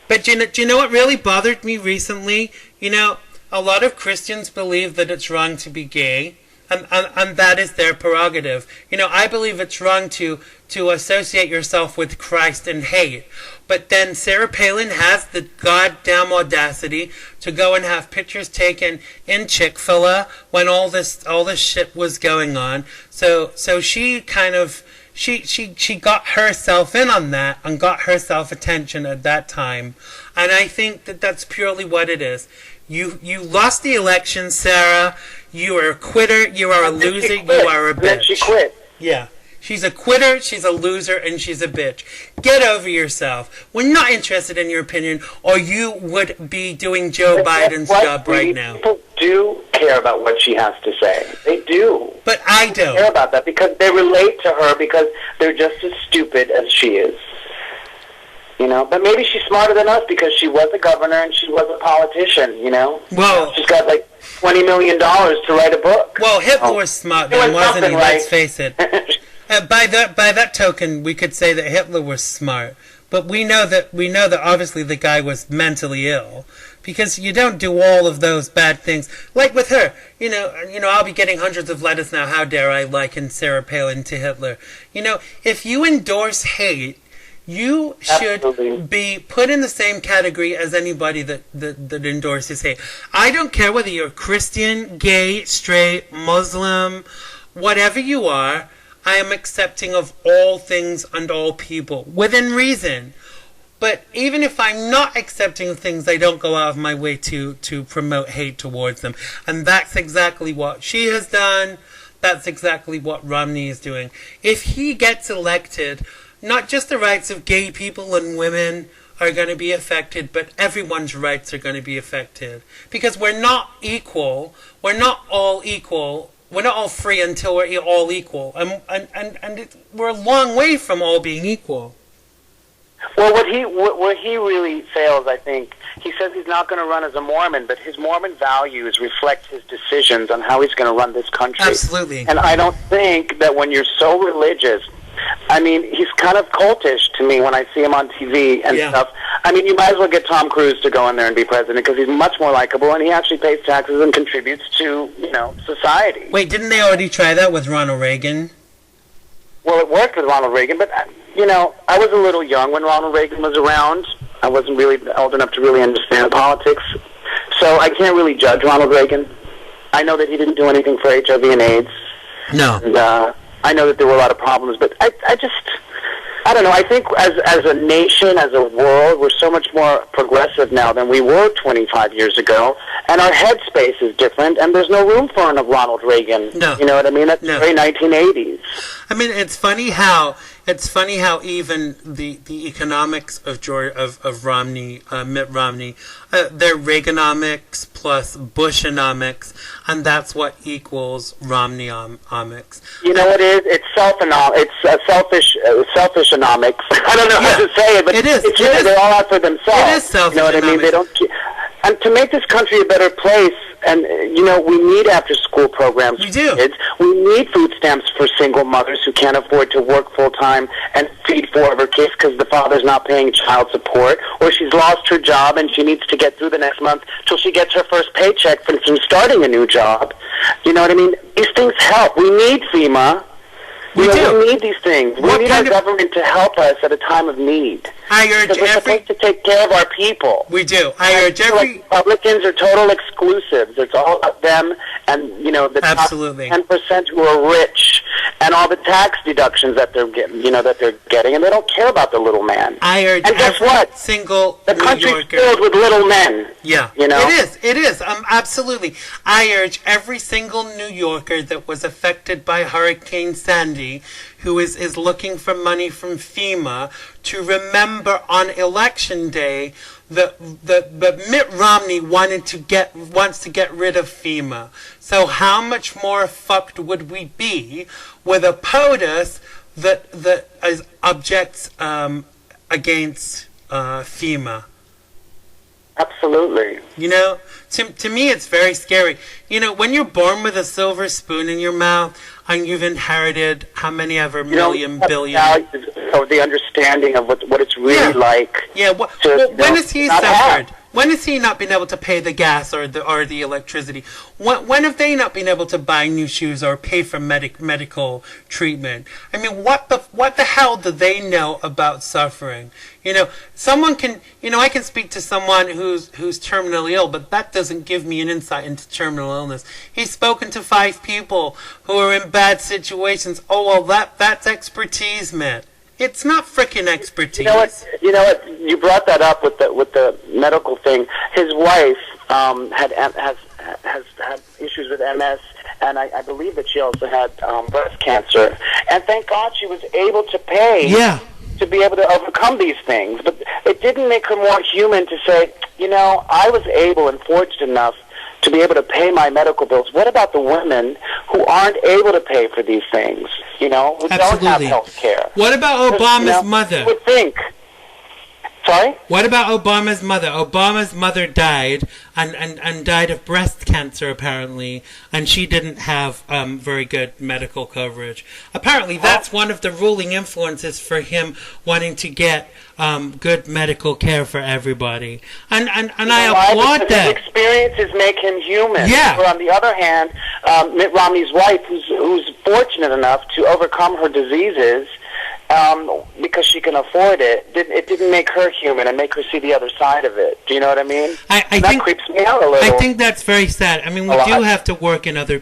But do you know what really bothered me recently? You know, a lot of Christians believe that it's wrong to be gay, and that is their prerogative. You know, I believe it's wrong to associate yourself with Christ and hate. But then Sarah Palin has the goddamn audacity to go and have pictures taken in Chick-fil-A when all this shit was going on. So she kind of she got herself in on that and got herself attention at that time. And I think that that's purely what it is. You lost the election, Sarah. You are a quitter. You are a loser. You are a bitch. Then she quit. Yeah. She's a quitter, she's a loser, and she's a bitch. Get over yourself. We're not interested in your opinion, or you would be doing Joe Biden's job right now. People do care about what she has to say. They do. But I don't. They care about that because they relate to her because they're just as stupid as she is. You know, but maybe she's smarter than us because she was a governor and she was a politician, you know? Well, she's got like $20 million to write a book. Well, Hitler was smart then, wasn't he? Let's face it. By that token, we could say that Hitler was smart, but we know that obviously the guy was mentally ill, because you don't do all of those bad things like with her. You know, I'll be getting hundreds of letters now. How dare I liken Sarah Palin to Hitler? You know, if you endorse hate, you should be put in the same category as anybody that endorses hate. I don't care whether you're Christian, gay, straight, Muslim, whatever you are. I am accepting of all things and all people, within reason. But even if I'm not accepting of things, I don't go out of my way to promote hate towards them. And that's exactly what she has done. That's exactly what Romney is doing. If he gets elected, not just the rights of gay people and women are going to be affected, but everyone's rights are going to be affected. Because we're not equal. We're not all equal. We're not all free until we're all equal, and we're a long way from all being equal. Well, where he really fails, I think, he says he's not going to run as a Mormon, but his Mormon values reflect his decisions on how he's going to run this country. Absolutely. And I don't think that when you're so religious I mean, he's kind of cultish to me when I see him on TV and stuff. I mean, you might as well get Tom Cruise to go in there and be president because he's much more likable and he actually pays taxes and contributes to, society. Wait, didn't they already try that with Ronald Reagan? Well, it worked with Ronald Reagan, but, I was a little young when Ronald Reagan was around. I wasn't really old enough to really understand politics. So I can't really judge Ronald Reagan. I know that he didn't do anything for HIV and AIDS. No. And I know that there were a lot of problems, but I don't know. I think as a nation, as a world, we're so much more progressive now than we were 25 years ago, and our headspace is different, and there's no room for a Ronald Reagan. No. You know what I mean? That's very 1980s. I mean, it's funny how even the economics of Romney, Mitt Romney, they're Reaganomics plus Bushonomics, and that's what equals Romneyomics. You know what it is? It's selfishonomics. I don't know how to say it, but it's really they're all out for themselves. It is selfishonomics. You know what I mean? They don't. And to make this country a better place, and, we need after-school programs for kids. We need food stamps for single mothers who can't afford to work full-time and feed 4 of her kids because the father's not paying child support, or she's lost her job and she needs to get through the next month till she gets her first paycheck from starting a new job. You know what I mean? These things help. We need FEMA. We need these things. We need our government to help us at a time of need. I urge because we're supposed to take care of our people. We do. I urge every... Republicans are total exclusives. It's all about them and, the top 10% who are rich and all the tax deductions that they're getting, and they don't care about the little man. I urge and guess what? Single the country's filled with little men. Yeah. It is. Absolutely. I urge every single New Yorker that was affected by Hurricane Sandy who is looking for money from FEMA to remember on Election Day that Mitt Romney wants to get rid of FEMA. So how much more fucked would we be with a POTUS that objects against FEMA? Absolutely. To me it's very scary. When you're born with a silver spoon in your mouth and you've inherited how many ever billion. Of the understanding of what it's really like. Yeah. When has he suffered? When has he not been able to pay the gas or the electricity? When have they not been able to buy new shoes or pay for medical treatment? I mean, what the hell do they know about suffering? Someone can, I can speak to someone who's terminally ill, but that doesn't give me an insight into terminal illness. He's spoken to 5 people who are in bad situations. Oh, well, that's expertise, man. It's not frickin' expertise. You know what? You brought that up with the medical thing. His wife has had issues with MS, and I believe that she also had breast cancer. And thank God she was able to pay to be able to overcome these things. But it didn't make her more human to say, I was able and fortunate enough to be able to pay my medical bills. What about the women who aren't able to pay for these things, who don't have health care? What about Obama's mother? You would think. Sorry? What about Obama's mother? Obama's mother died and died of breast cancer, apparently, and she didn't have very good medical coverage. Apparently, that's one of the ruling influences for him wanting to get good medical care for everybody. And I applaud that. His experiences make him human. Yeah. Or on the other hand, Mitt Romney's wife, who's fortunate enough to overcome her diseases, because she can afford it, it didn't make her human and make her see the other side of it. Do you know what I mean? I that think, creeps me out a little. I think that's very sad. I mean, we do have to walk in other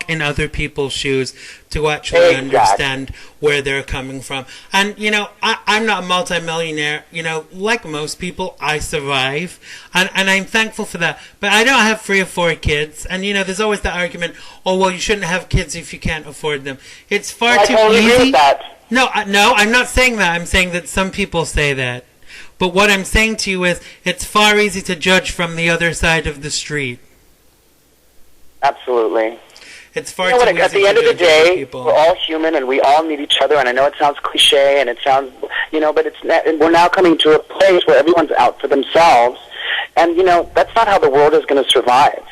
in other people's shoes to actually understand where they're coming from. And, I'm not a multimillionaire. Like most people, I survive. And I'm thankful for that. But I don't have 3 or 4 kids. And, there's always the argument, oh, well, you shouldn't have kids if you can't afford them. It's far too totally easy. Agree with that. No, I'm not saying that. I'm saying that some people say that. But what I'm saying to you is it's far easy to judge from the other side of the street. Absolutely. It's far too easy at the end of the day, people. We're all human and we all need each other. And I know it sounds cliche and it sounds, but we're now coming to a place where everyone's out for themselves. And, that's not how the world is going to survive.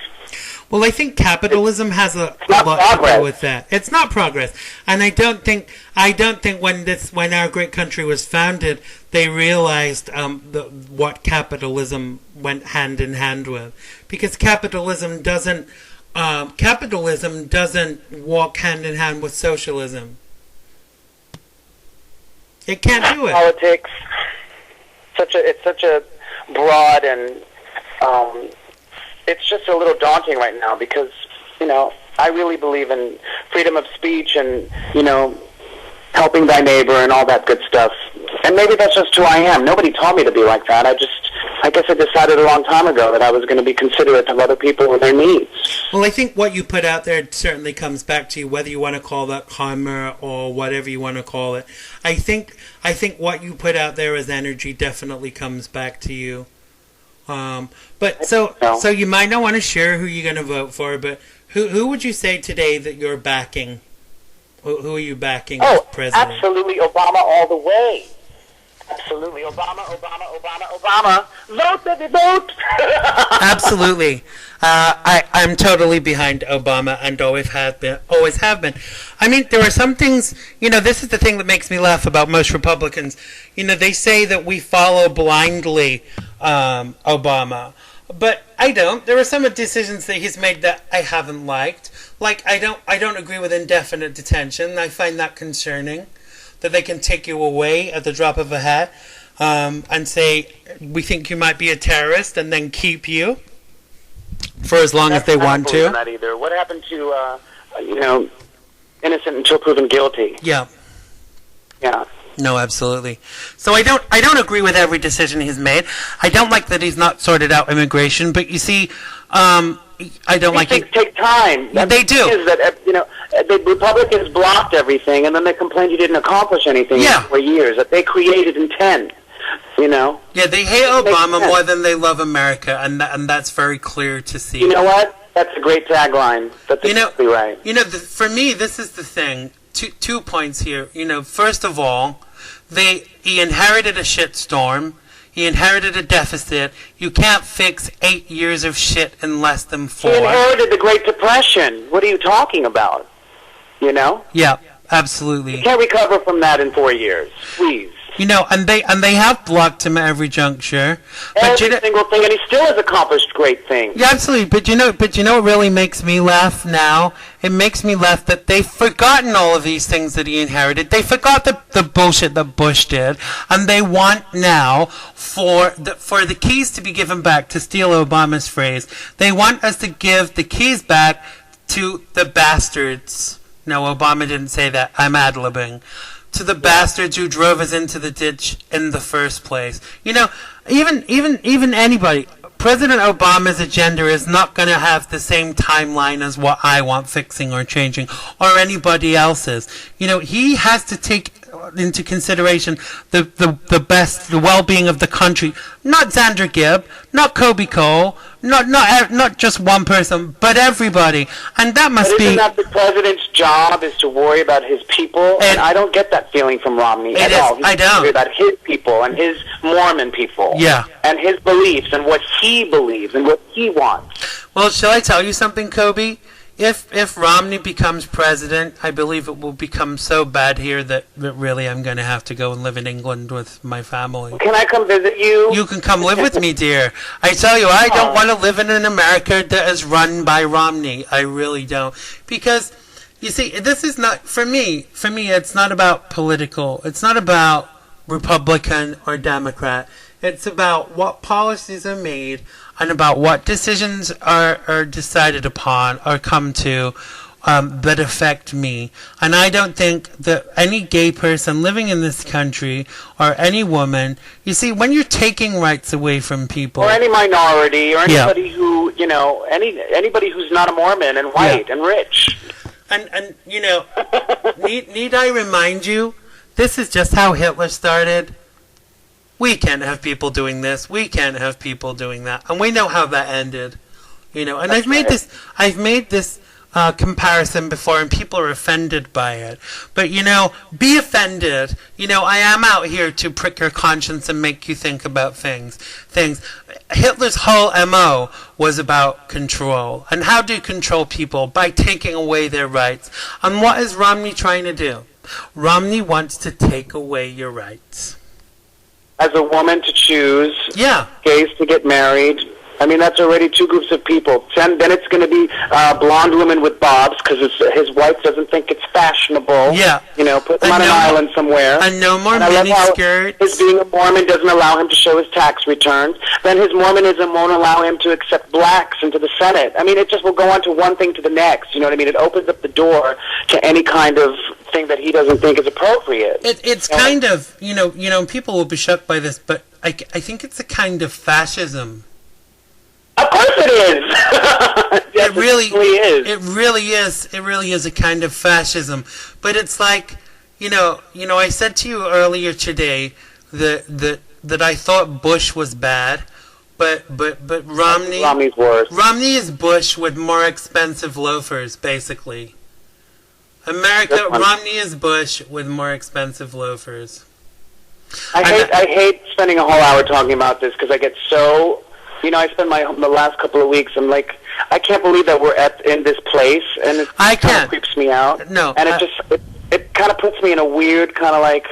Well, I think capitalism has a not lot to progress. do with that. It's not progress, and I don't think when our great country was founded, they realized what capitalism went hand in hand with, because capitalism doesn't walk hand in hand with socialism. It can't do it. Politics, it's such a broad and it's just a little daunting right now because, I really believe in freedom of speech and, helping thy neighbor and all that good stuff. And maybe that's just who I am. Nobody told me to be like that. I guess I decided a long time ago that I was going to be considerate of other people and their needs. Well, I think what you put out there certainly comes back to you, whether you want to call that karma or whatever you want to call it. I think what you put out there as energy definitely comes back to you. But so you might not want to share who you're going to vote for, but who would you say today that you're backing? Who are you backing as president? Absolutely Obama all the way. Absolutely Obama. Vote, baby, vote. Absolutely. I'm totally behind Obama and always have been. I mean, there are some things, this is the thing that makes me laugh about most Republicans. They say that we follow blindly Obama. But I don't. There are some decisions that he's made that I haven't liked. Like, I don't agree with indefinite detention. I find that concerning, that they can take you away at the drop of a hat and say, we think you might be a terrorist, and then keep you for as long as they want to. Not either. What happened to, innocent until proven guilty? Yeah. Yeah. No, absolutely. So I don't agree with every decision he's made. I don't like that he's not sorted out immigration, but you see, I don't like things take time. They do. Is that the Republicans blocked everything, and then they complained you didn't accomplish anything for years. That they created in 10. Yeah, they hate Obama more than they love America, and that's very clear to see. You know what? That's a great tagline. That's exactly right. For me, this is the thing. Two points here. First of all, he inherited a shitstorm. He inherited a deficit. You can't fix 8 years of shit in less than 4. He inherited the Great Depression. What are you talking about? Yeah, absolutely. You can't recover from that in 4 years. Please. And they have blocked him at every juncture. Every single thing, and he still has accomplished great things. Yeah, absolutely. But what really makes me laugh now? It makes me laugh that they've forgotten all of these things that he inherited. They forgot the bullshit that Bush did, and they want now for the keys to be given back. To steal Obama's phrase, they want us to give the keys back to the bastards. No, Obama didn't say that. I'm ad-libbing. To the bastards who drove us into the ditch in the first place. Even anybody. President Obama's agenda is not going to have the same timeline as what I want fixing or changing, or anybody else's. He has to take into consideration the well-being of the country. Not Xander Gibb, not Coby Koehl, not just one person, but everybody. And that must be... Isn't that the president's job, is to worry about his people? And I don't get that feeling from Romney at all. I don't. Worry about his people and his Mormon people. Yeah. And his beliefs and what he believes and what he wants. Well, shall I tell you something, Coby? If Romney becomes president, I believe it will become so bad here that really I'm going to have to go and live in England with my family. Can I come visit you? You can come live with me, dear. I tell you, I don't want to live in an America that is run by Romney. I really don't. Because, you see, this is not, for me, it's not about political. It's not about Republican or Democrat. It's about what policies are made and about what decisions are decided upon or come to that affect me. And I don't think that any gay person living in this country or any woman, you see, when you're taking rights away from people... Or any minority or anybody who, anybody who's not a Mormon and white and rich. And need I remind you, this is just how Hitler started. We can't have people doing this. We can't have people doing that. And we know how that ended. And I've made this comparison before, and people are offended by it. But, be offended. I am out here to prick your conscience and make you think about things. Hitler's whole MO was about control. And how do you control people? By taking away their rights. And what is Romney trying to do? Romney wants to take away your rights. As a woman to choose. Yeah. Gays to get married. I mean, that's already two groups of people. Then it's going to be blonde women with bobs because his wife doesn't think it's fashionable. Yeah. Put him on an island somewhere. And no more miniskirts. His being a Mormon doesn't allow him to show his tax returns. Then his Mormonism won't allow him to accept blacks into the Senate. I mean, it just will go on to one thing to the next. You know what I mean? It opens up the door to any kind of thing that he doesn't think is appropriate. It's kind of, people will be shocked by this, but I think it's a kind of fascism. Of course it is. Yes, it really is. It really is. It really is a kind of fascism. But it's like, I said to you earlier today that I thought Bush was bad, but Romney's worse. Romney is Bush with more expensive loafers, basically. Romney is Bush with more expensive loafers. I hate spending a whole hour talking about this because I get so. I spent the last couple of weeks. I'm like, I can't believe that we're in this place, and it kind of creeps me out. No, and it kind of puts me in a weird kind of like.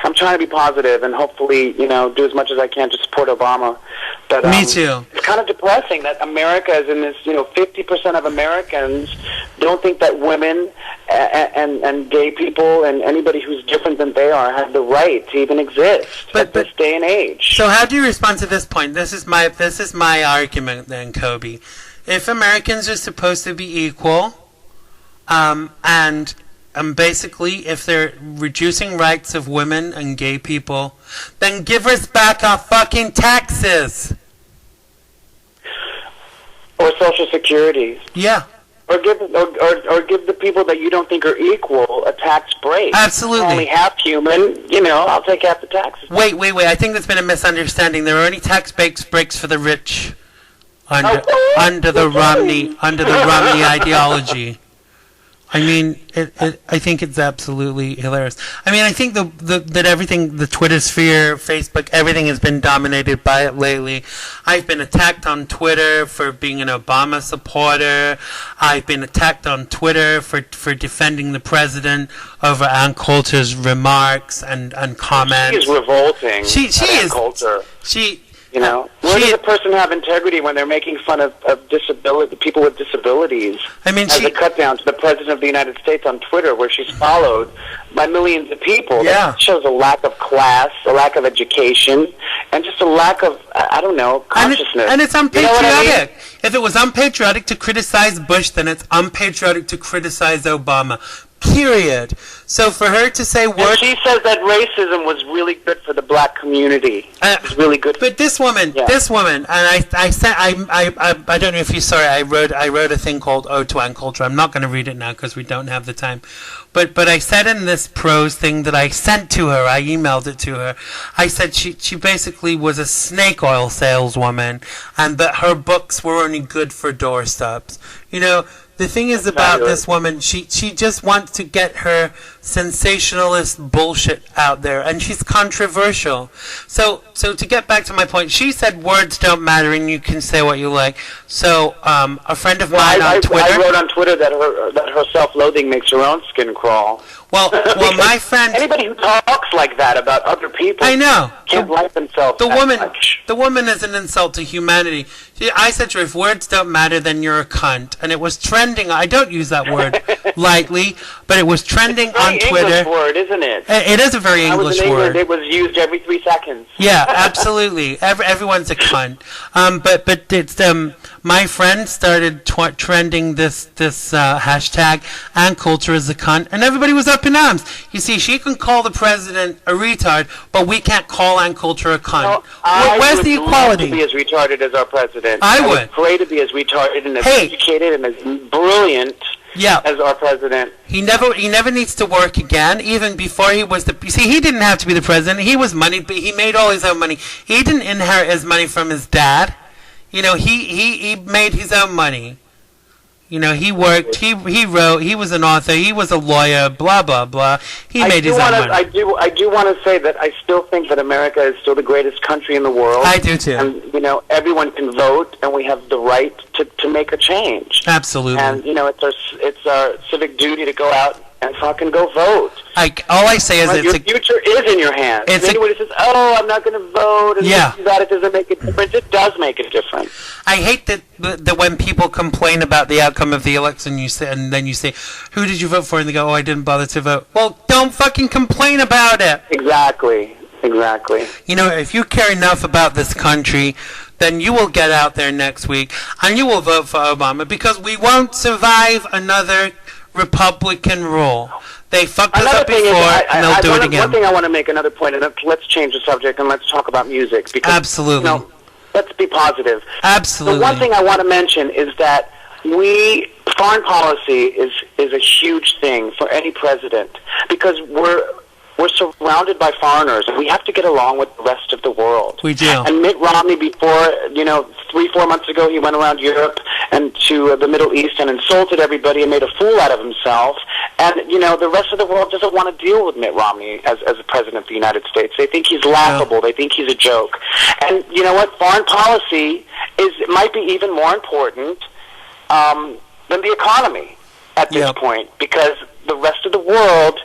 I'm trying to be positive and hopefully, do as much as I can to support Obama. But me too. It's kind of depressing that America is in this. 50% of Americans don't think that women and gay people and anybody who's different than they are have the right to even exist at this day and age. So how do you respond to this point? This is my argument then, Coby. If Americans are supposed to be equal, and basically, if they're reducing rights of women and gay people, then give us back our fucking taxes. Or Social Security. Yeah. Or give the people that you don't think are equal a tax break. Absolutely. I'm only half human, I'll take half the taxes. Wait. I think there's been a misunderstanding. There are only tax breaks for the rich under the Romney ideology. I mean, I think it's absolutely hilarious. I mean, I think that everything, the Twitter sphere, Facebook, everything has been dominated by it lately. I've been attacked on Twitter for being an Obama supporter. I've been attacked on Twitter for defending the president over Ann Coulter's remarks and comments. She is revolting. She is. Coulter. Where does a person have integrity when they're making fun of people with disabilities? I mean, as a cut down to the President of the United States on Twitter, where she's followed by millions of people. Yeah. That shows a lack of class, a lack of education, and just a lack of, consciousness. And it's unpatriotic. You know what I mean? If it was unpatriotic to criticize Bush, then it's unpatriotic to criticize Obama. Period. So for her to say words... And she says that racism was really good for the black community. It was really good. But this woman, and I don't know if you saw it, I wrote a thing called Ode to Ann Coulter. I'm not going to read it now because we don't have the time. But I said in this prose thing that I sent to her, I emailed it to her, I said she basically was a snake oil saleswoman and that her books were only good for doorstops. The thing is about this woman, she just wants to get her sensationalist bullshit out there, and she's controversial. So to get back to my point, she said words don't matter and you can say what you like. So a friend of mine on Twitter... I wrote on Twitter that her self-loathing makes her own skin crawl. Well, my friend... Anybody who talks like that about other people... I know. Can't like themselves The woman is an insult to humanity. I said to her, if words don't matter, then you're a cunt. And it was trending. I don't use that word lightly, but it was trending on Twitter. It's a very English word, isn't it? It is a very English word. It was used every 3 seconds. Yeah, absolutely. Everyone's a cunt. But it's my friend started trending this hashtag, Ann Coulter is a cunt, and everybody was up in arms. You see, she can call the president a retard, but we can't call Ann Coulter a cunt. Where's the equality? I would love to be as retarded as our president. I would pray to be as retarded and as educated and as brilliant as our president. He never needs to work again. Even before he was he didn't have to be the president. He was money, but he made all his own money. He didn't inherit his money from his dad. He made his own money. You know, he worked, he wrote, he was an author, he was a lawyer, blah, blah, blah. He made his own money. I do want to say that I still think that America is still the greatest country in the world. I do too. And, you know, everyone can vote, and we have the right to make a change. Absolutely. And, you know, it's our civic duty to go out and fucking go vote. All I say is your future is in your hands. If anybody says, "Oh, I'm not going to vote," and that it doesn't make a difference, it does make a difference. I hate that when people complain about the outcome of the election, and then you say, "Who did you vote for?" and they go, "Oh, I didn't bother to vote." Well, don't fucking complain about it. Exactly. You know, if you care enough about this country, then you will get out there next week and you will vote for Obama, because we won't survive another Republican rule. They fucked us up before, and they'll do it again. One thing I want to make another point, and let's change the subject and let's talk about music. Because, absolutely. You know, let's be positive. Absolutely. The one thing I want to mention is that foreign policy is a huge thing for any president, because we're surrounded by foreigners. We have to get along with the rest of the world. We do. And Mitt Romney, before, 3-4 months ago, he went around Europe and to the Middle East and insulted everybody and made a fool out of himself. And, the rest of the world doesn't want to deal with Mitt Romney as the president of the United States. They think he's laughable. They think he's a joke. And you know what? Foreign policy might be even more important than the economy at this point, because the rest of the world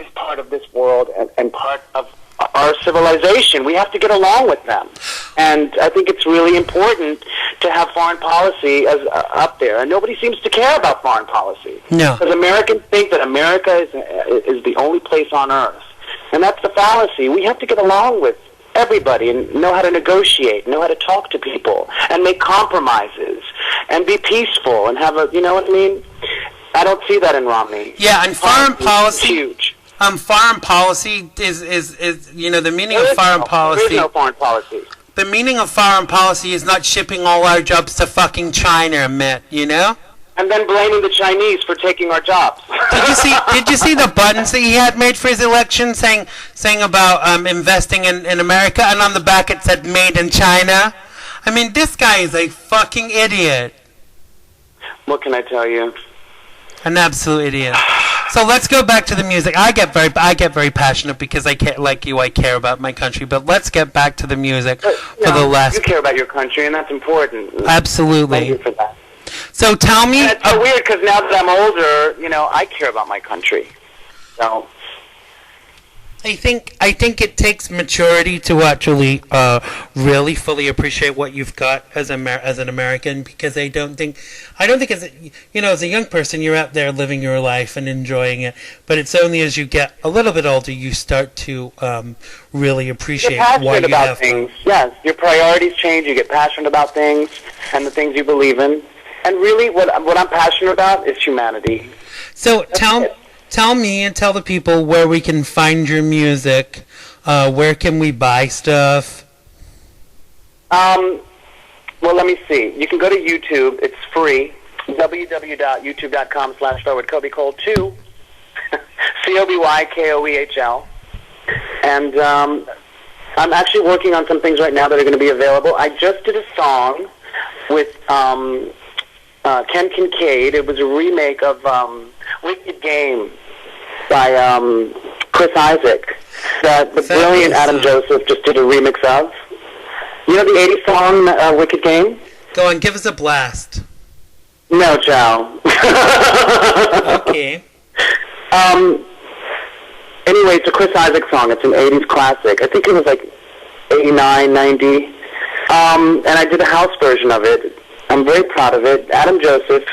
is part of this world and part of our civilization. We have to get along with them. And I think it's really important to have foreign policy as up there. And nobody seems to care about foreign policy. No. Because Americans think that America is the only place on earth. And that's the fallacy. We have to get along with everybody and know how to negotiate, know how to talk to people, and make compromises, and be peaceful, and have a, you know what I mean? I don't see that in Romney. Yeah, and foreign policy... huge. Foreign policy is the meaning of foreign policy. There is no foreign policy. The meaning of foreign policy is not shipping all our jobs to fucking China, Mitt, And then blaming the Chinese for taking our jobs. Did you see the buttons that he had made for his election saying about investing in America, and on the back it said "Made in China"? I mean, this guy is a fucking idiot. What can I tell you? An absolute idiot. So let's go back to the music. I get very passionate because I care about my country. But let's get back to the music for the last. You care about your country, and that's important. Absolutely. Thank you for that. So tell me. And it's so weird because now that I'm older, I care about my country. So. I think it takes maturity to actually really fully appreciate what you've got as an American, because I don't think as a young person you're out there living your life and enjoying it, but it's only as you get a little bit older you start to really appreciate what you have. Things. Yes, your priorities change. You get passionate about things and the things you believe in, and really what I'm passionate about is humanity. So Tell me and tell the people where we can find your music. Where can we buy stuff? Well, let me see. You can go to YouTube. It's free. www.youtube.com/Coby Koehl 2. COBYKOEHL. And I'm actually working on some things right now that are going to be available. I just did a song with Ken Kincaid. It was a remake of Wicked Game by Chris Isaac that the brilliant Adam Joseph just did a remix of. You know the 80s song Wicked Game? Go on, give us a blast. No, Joe. Okay. Anyway, it's a Chris Isaac song. It's an 80s classic. I think it was like 89, 90. And I did a house version of it. I'm very proud of it. Adam Joseph,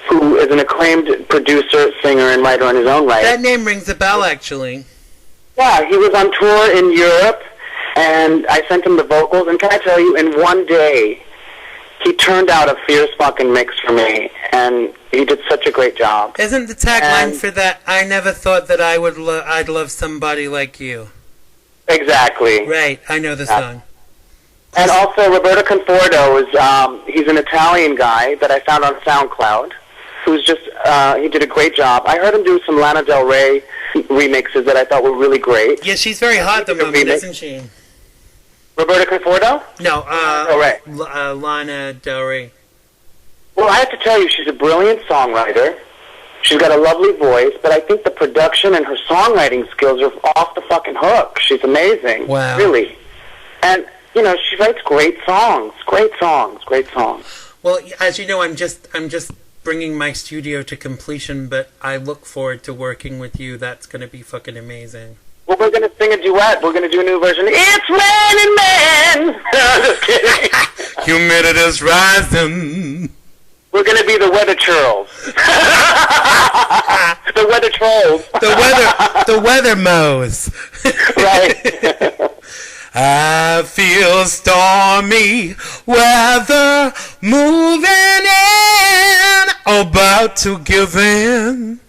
who is an acclaimed producer, singer, and writer in his own right. That name rings a bell, actually. Yeah, he was on tour in Europe, and I sent him the vocals, and can I tell you, in one day, he turned out a fierce fucking mix for me, and he did such a great job. Isn't the tagline for that, "I never thought that I'd love somebody like you"? Exactly. Right, I know the song. And also, Roberto Conforto he's an Italian guy that I found on SoundCloud, who's just, he did a great job. I heard him do some Lana Del Rey remixes that I thought were really great. Yeah, she's very hot at the moment, isn't she? Roberto Conforto? No, Del Rey. Lana Del Rey. Well, I have to tell you, she's a brilliant songwriter. She's got a lovely voice, but I think the production and her songwriting skills are off the fucking hook. She's amazing. Wow. Really. And, you know, she writes great songs. Great songs. Great songs. Well, as you know, I'm just bringing my studio to completion, but I look forward to working with you. That's going to be fucking amazing. Well, we're going to sing a duet. We're going to do a new version. It's raining men! Just kidding. Humidity's rising. We're going to be the weather churls. The weather trolls. The weather mows. Right. I feel stormy weather moving in, about to give in.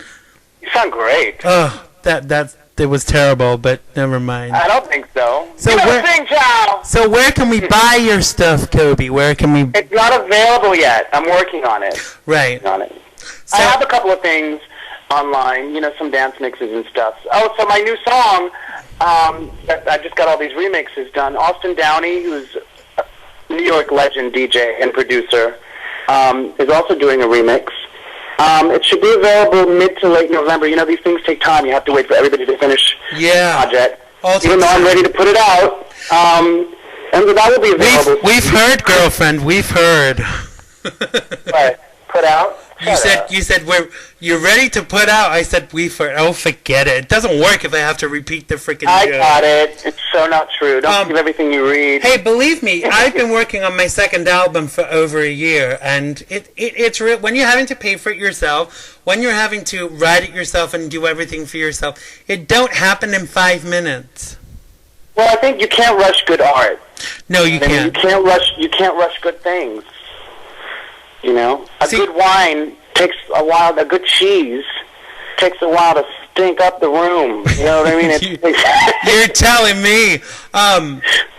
You sound great. Oh, it was terrible, but never mind. I don't think so. So you don't sing, Chow. So where can we buy your stuff, Coby? Where can we? It's not available yet. I'm working on it. Right. I have a couple of things online, you know, some dance mixes and stuff. Oh, so my new song, I just got all these remixes done. Austin Downey, who's a New York legend DJ and producer, is also doing a remix. It should be available mid to late November. You know, these things take time. You have to wait for everybody to finish the project. Even though I'm ready to put it out. And that will be available. We've heard, girlfriend. We've heard. Right. Put out? You said you're ready to put out. I said forget it. It doesn't work if I have to repeat the freaking joke. I got it. It's so not true. Don't believe everything you read. Hey, believe me, I've been working on my second album for over a year, and it's real. When you're having to pay for it yourself, when you're having to write it yourself and do everything for yourself, it don't happen in 5 minutes. Well, I think you can't rush good art. No, you can't. You can't rush good things. You know, good wine takes a while. A good cheese takes a while to stink up the room. You know what I mean? You're telling me.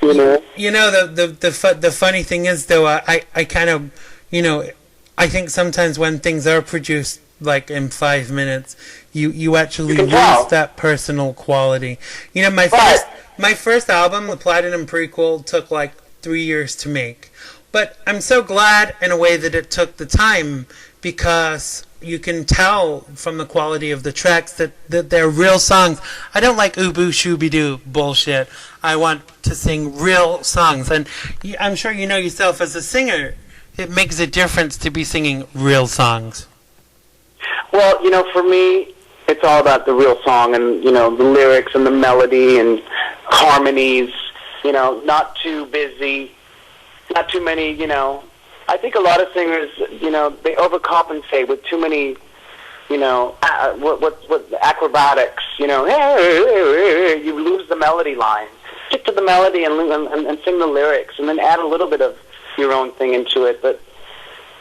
You know. You know the funny thing is though, I kind of, you know, I think sometimes when things are produced like in 5 minutes, you actually lose that personal quality. You know, my first album, the Platinum Prequel, took like 3 years to make. But I'm so glad in a way that it took the time, because you can tell from the quality of the tracks that they're real songs. I don't like ooh-boo shooby-doo bullshit. I want to sing real songs. And I'm sure you know yourself as a singer, it makes a difference to be singing real songs. Well, you know, for me, it's all about the real song and, you know, the lyrics and the melody and harmonies, you know, not too busy. Not too many, you know. I think a lot of singers, you know, they overcompensate with too many, you know, what acrobatics, you know. You lose the melody line. Stick to the melody and sing the lyrics, and then add a little bit of your own thing into it. But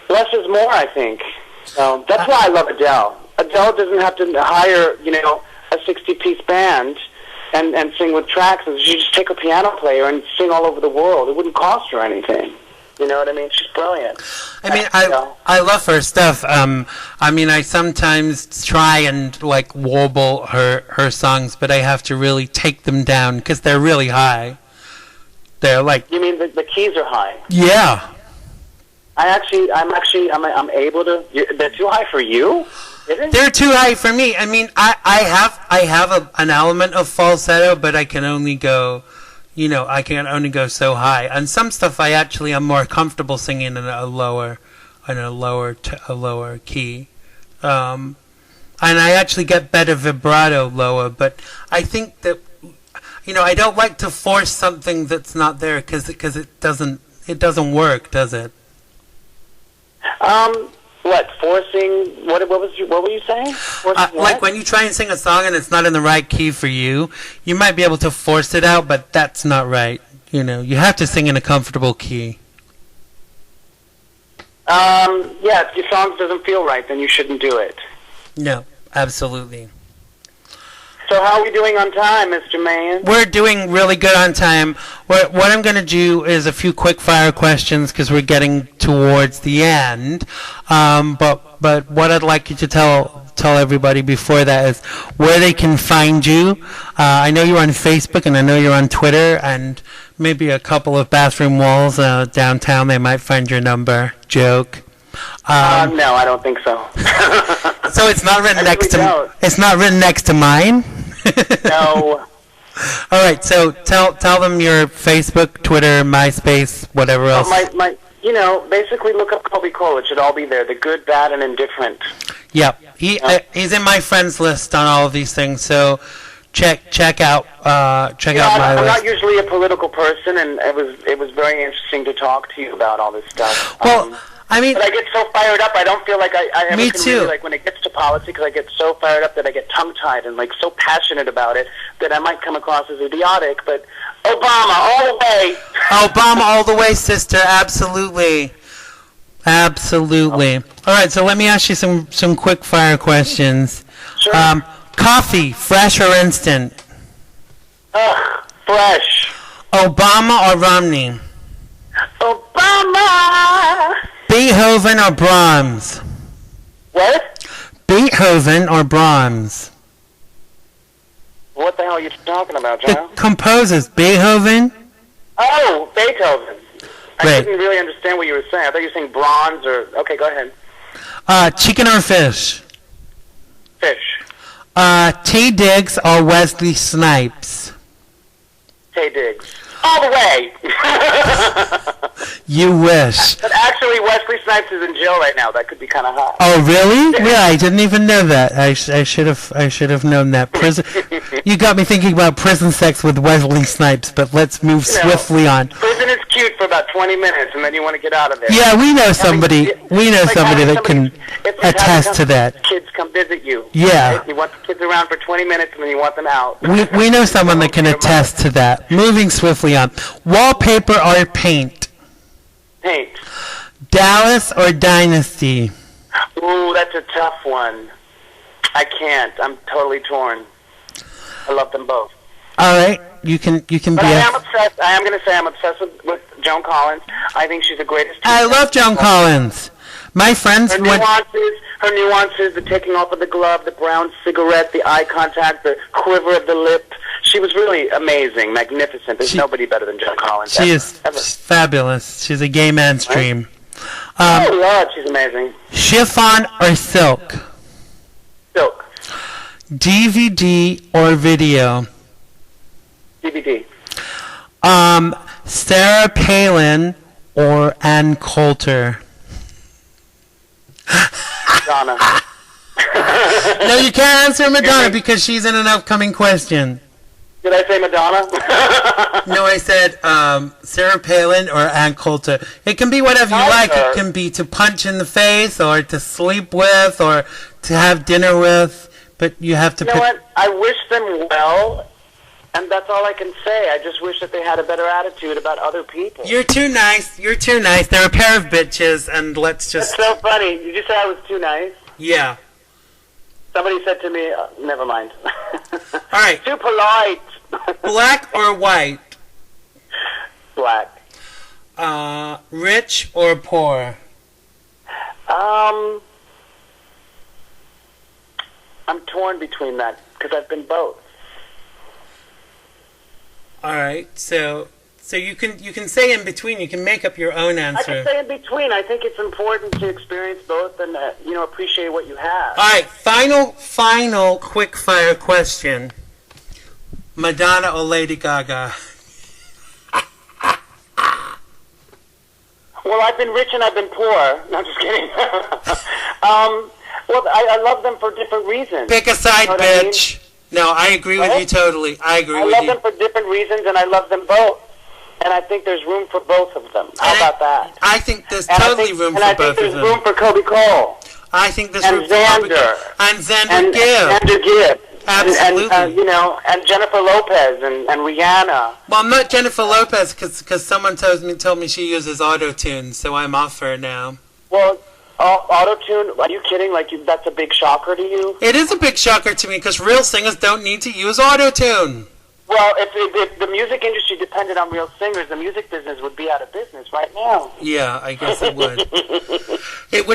less is more, I think. So that's why I love Adele. Adele doesn't have to hire, you know, a 60-piece band and sing with tracks. She just take a piano player and sing all over the world. It wouldn't cost her anything. You know what I mean? She's brilliant. I mean, I love her stuff. I mean, I sometimes try and like warble her songs, but I have to really take them down because they're really high. They're like. You mean the keys are high? Yeah. I'm able to. They're too high for you. They're too high for me. I mean, I have an element of falsetto, but I can only go, you know, I can only go so high. And some stuff I actually am more comfortable singing in a lower key. And I actually get better vibrato lower. But I think that, you know, I don't like to force something that's not there because it doesn't work, does it? What, forcing, what were you saying? Like when you try and sing a song and it's not in the right key for you, you might be able to force it out, but that's not right. You know, you have to sing in a comfortable key. Yeah, if your song doesn't feel right, then you shouldn't do it. No, absolutely. So how are we doing on time, Mr. Man? We're doing really good on time. What I'm going to do is a few quick-fire questions because we're getting towards the end. But what I'd like you to tell everybody before that is where they can find you. I know you're on Facebook and I know you're on Twitter and maybe a couple of bathroom walls downtown. They might find your number. Joke. No, I don't think so. So it's not written next to. don't. It's not written next to mine. No. All right. So tell them your Facebook, Twitter, MySpace, whatever else. Basically look up Coby Koehl. It should all be there. The good, bad, and indifferent. Yep. He's in my friends list on all of these things. So check out my I'm list. not usually a political person, and it was very interesting to talk to you about all this stuff. Well, I mean, but I get so fired up. I don't feel like I ever me can too. really, like when it gets to politics, I get so fired up that I get tongue-tied and like so passionate about it that I might come across as idiotic. But Obama all the way. Obama all the way, sister. Absolutely. Absolutely. All right, so let me ask you some quick fire questions. Sure. Coffee, fresh or instant? Fresh. Obama or Romney? Obama. Beethoven or Brahms? What? Beethoven or Brahms? What the hell are you talking about, The John? composers, Beethoven? Oh, Beethoven. I Right. didn't really understand what you were saying. I thought you were saying bronze or... Okay, go ahead. Chicken or fish? Fish. T. Diggs or Wesley Snipes? Tay Diggs. All the way. You wish. But actually, Wesley Snipes is in jail right now. That could be kind of hot. Oh, really? Yeah, I didn't even know that. I should have known that. Prison. You got me thinking about prison sex with Wesley Snipes, but let's move swiftly on. Prison is cute for about 20 minutes, and then you want to get out of there. Yeah, we know somebody. We know Like somebody having that can it's like attest having to that. Kids come visit you. Yeah. Right? You want the kids around for 20 minutes, and then you want them out. We know someone that can attest to that. Moving swiftly on. Wallpaper or paint? Paint. Dallas or Dynasty? Ooh, that's a tough one. I can't. I'm totally torn. I love them both. All right, you can But be. I am obsessed. I am going to say I'm obsessed with Joan Collins. I think she's the greatest. I love Joan Collins. My friends Her went. nuances, the taking off of the glove, the brown cigarette, the eye contact, the quiver of the lip. She was really amazing, magnificent. There's nobody better than Joan Collins. She is fabulous. She's a gay man's dream. Oh, Lord, she's amazing. Chiffon or silk? Silk. DVD or video? DVD. Sarah Palin or Ann Coulter? Madonna. No, you can't answer Madonna because she's in an upcoming question. Did I say Madonna? No, I said Sarah Palin or Ann Coulter. It can be whatever you like. It can be to punch in the face or to sleep with or to have dinner with. But you have to You know what? I wish them well, and that's all I can say. I just wish that they had a better attitude about other people. You're too nice. You're too nice. They're a pair of bitches, and let's just... That's so funny. Did you say I was too nice? Yeah. Somebody said to me, never mind. All right. Too polite. Black or white? Black. Rich or poor? I'm torn between that because I've been both. All right. So you can say in between. You can make up your own answer. I can say in between. I think it's important to experience both and appreciate what you have. All right. Final quick fire question. Madonna or Lady Gaga? Well, I've been rich and I've been poor. No, I'm just kidding. Well, I love them for different reasons. Pick a side, You know what I mean? bitch. No, I agree with you totally. I agree I with love you. them for different reasons, and I love them both. And I think there's room for both of them. How about that? I think there's And totally room for both of And I think there's them. room for Coby Koehl. I think there's And room for Xander. And Xander Gibb. Xander Gibb. Absolutely. And Jennifer Lopez and Rihanna. Well, I'm not Jennifer Lopez because someone told me she uses auto-tune, so I'm off her now. Well, auto-tune, are you kidding? That's a big shocker to you? It is a big shocker to me because real singers don't need to use auto-tune. Well, if the music industry depended on real singers, the music business would be out of business right now. Yeah, I guess it would. It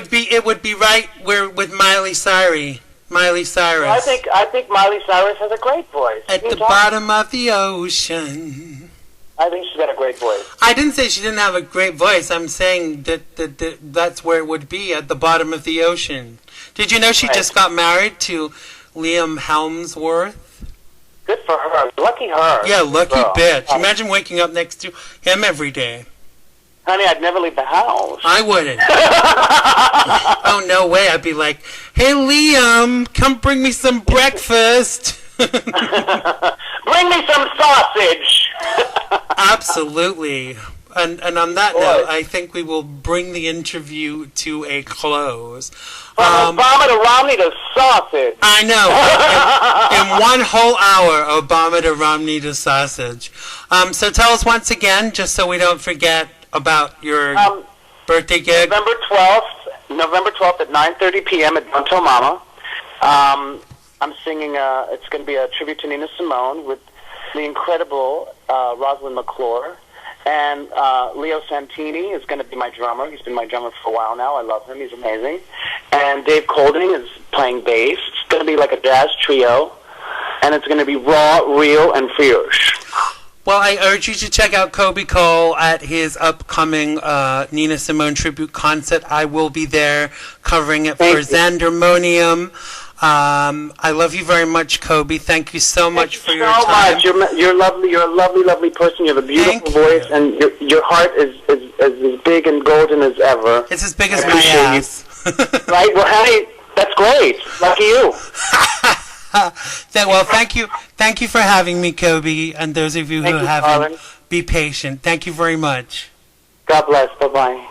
would be right where with Miley Cyrus. I think Miley Cyrus has a great voice. At the bottom of the ocean. I think she's got a great voice. I didn't say she didn't have a great voice. I'm saying that that's where it would be, at the bottom of the ocean. Did you know she just got married to Liam Helmsworth? Good for her. Lucky her. Yeah, lucky bitch. Imagine waking up next to him every day. Honey, I'd never leave the house. I wouldn't. Oh, no way. I'd be like, hey, Liam, come bring me some breakfast. Bring me some sausage. Absolutely. And on that note, I think we will bring the interview to a close. From Obama to Romney to sausage. I know. In 1 whole hour, Obama to Romney to sausage. So tell us once again, just so we don't forget about your birthday gig. November 12th at 9:30 p.m. at Downtown Mama. I'm singing, it's going to be a tribute to Nina Simone with the incredible Rosalind McClure. And Leo Santini is going to be my drummer. He's been my drummer for a while now. I love him. He's amazing. And Dave Colding is playing bass. It's going to be like a jazz trio. And it's going to be raw, real, and fierce. Well, I urge you to check out Coby Koehl at his upcoming Nina Simone tribute concert. I will be there covering it for XANDERMONIUM. I love you very much, Coby. Thank you so much for your time. So much. You're lovely. You're a lovely, lovely person. You have a beautiful voice, and your heart is as big and golden as ever. It's as big as my ass. Right? Well, honey, that's great. Lucky you. Well, thank you. Thank you for having me, Coby. And those of you who haven't, be patient. Thank you very much. God bless. Bye-bye.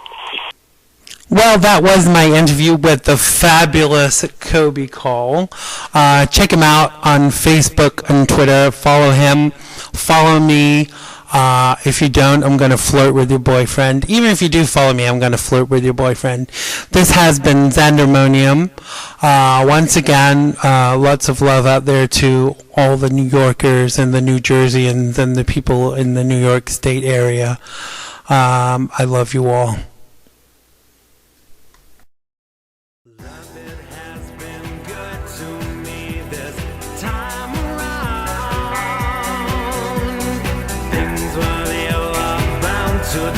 Well, that was my interview with the fabulous Coby Koehl. Check him out on Facebook and Twitter. Follow him. Follow me. If you don't, I'm going to flirt with your boyfriend. Even if you do follow me, I'm going to flirt with your boyfriend. This has been XANDERMONIUM. Once again, lots of love out there to all the New Yorkers and the New Jerseyans and the people in the New York State area. I love you all. To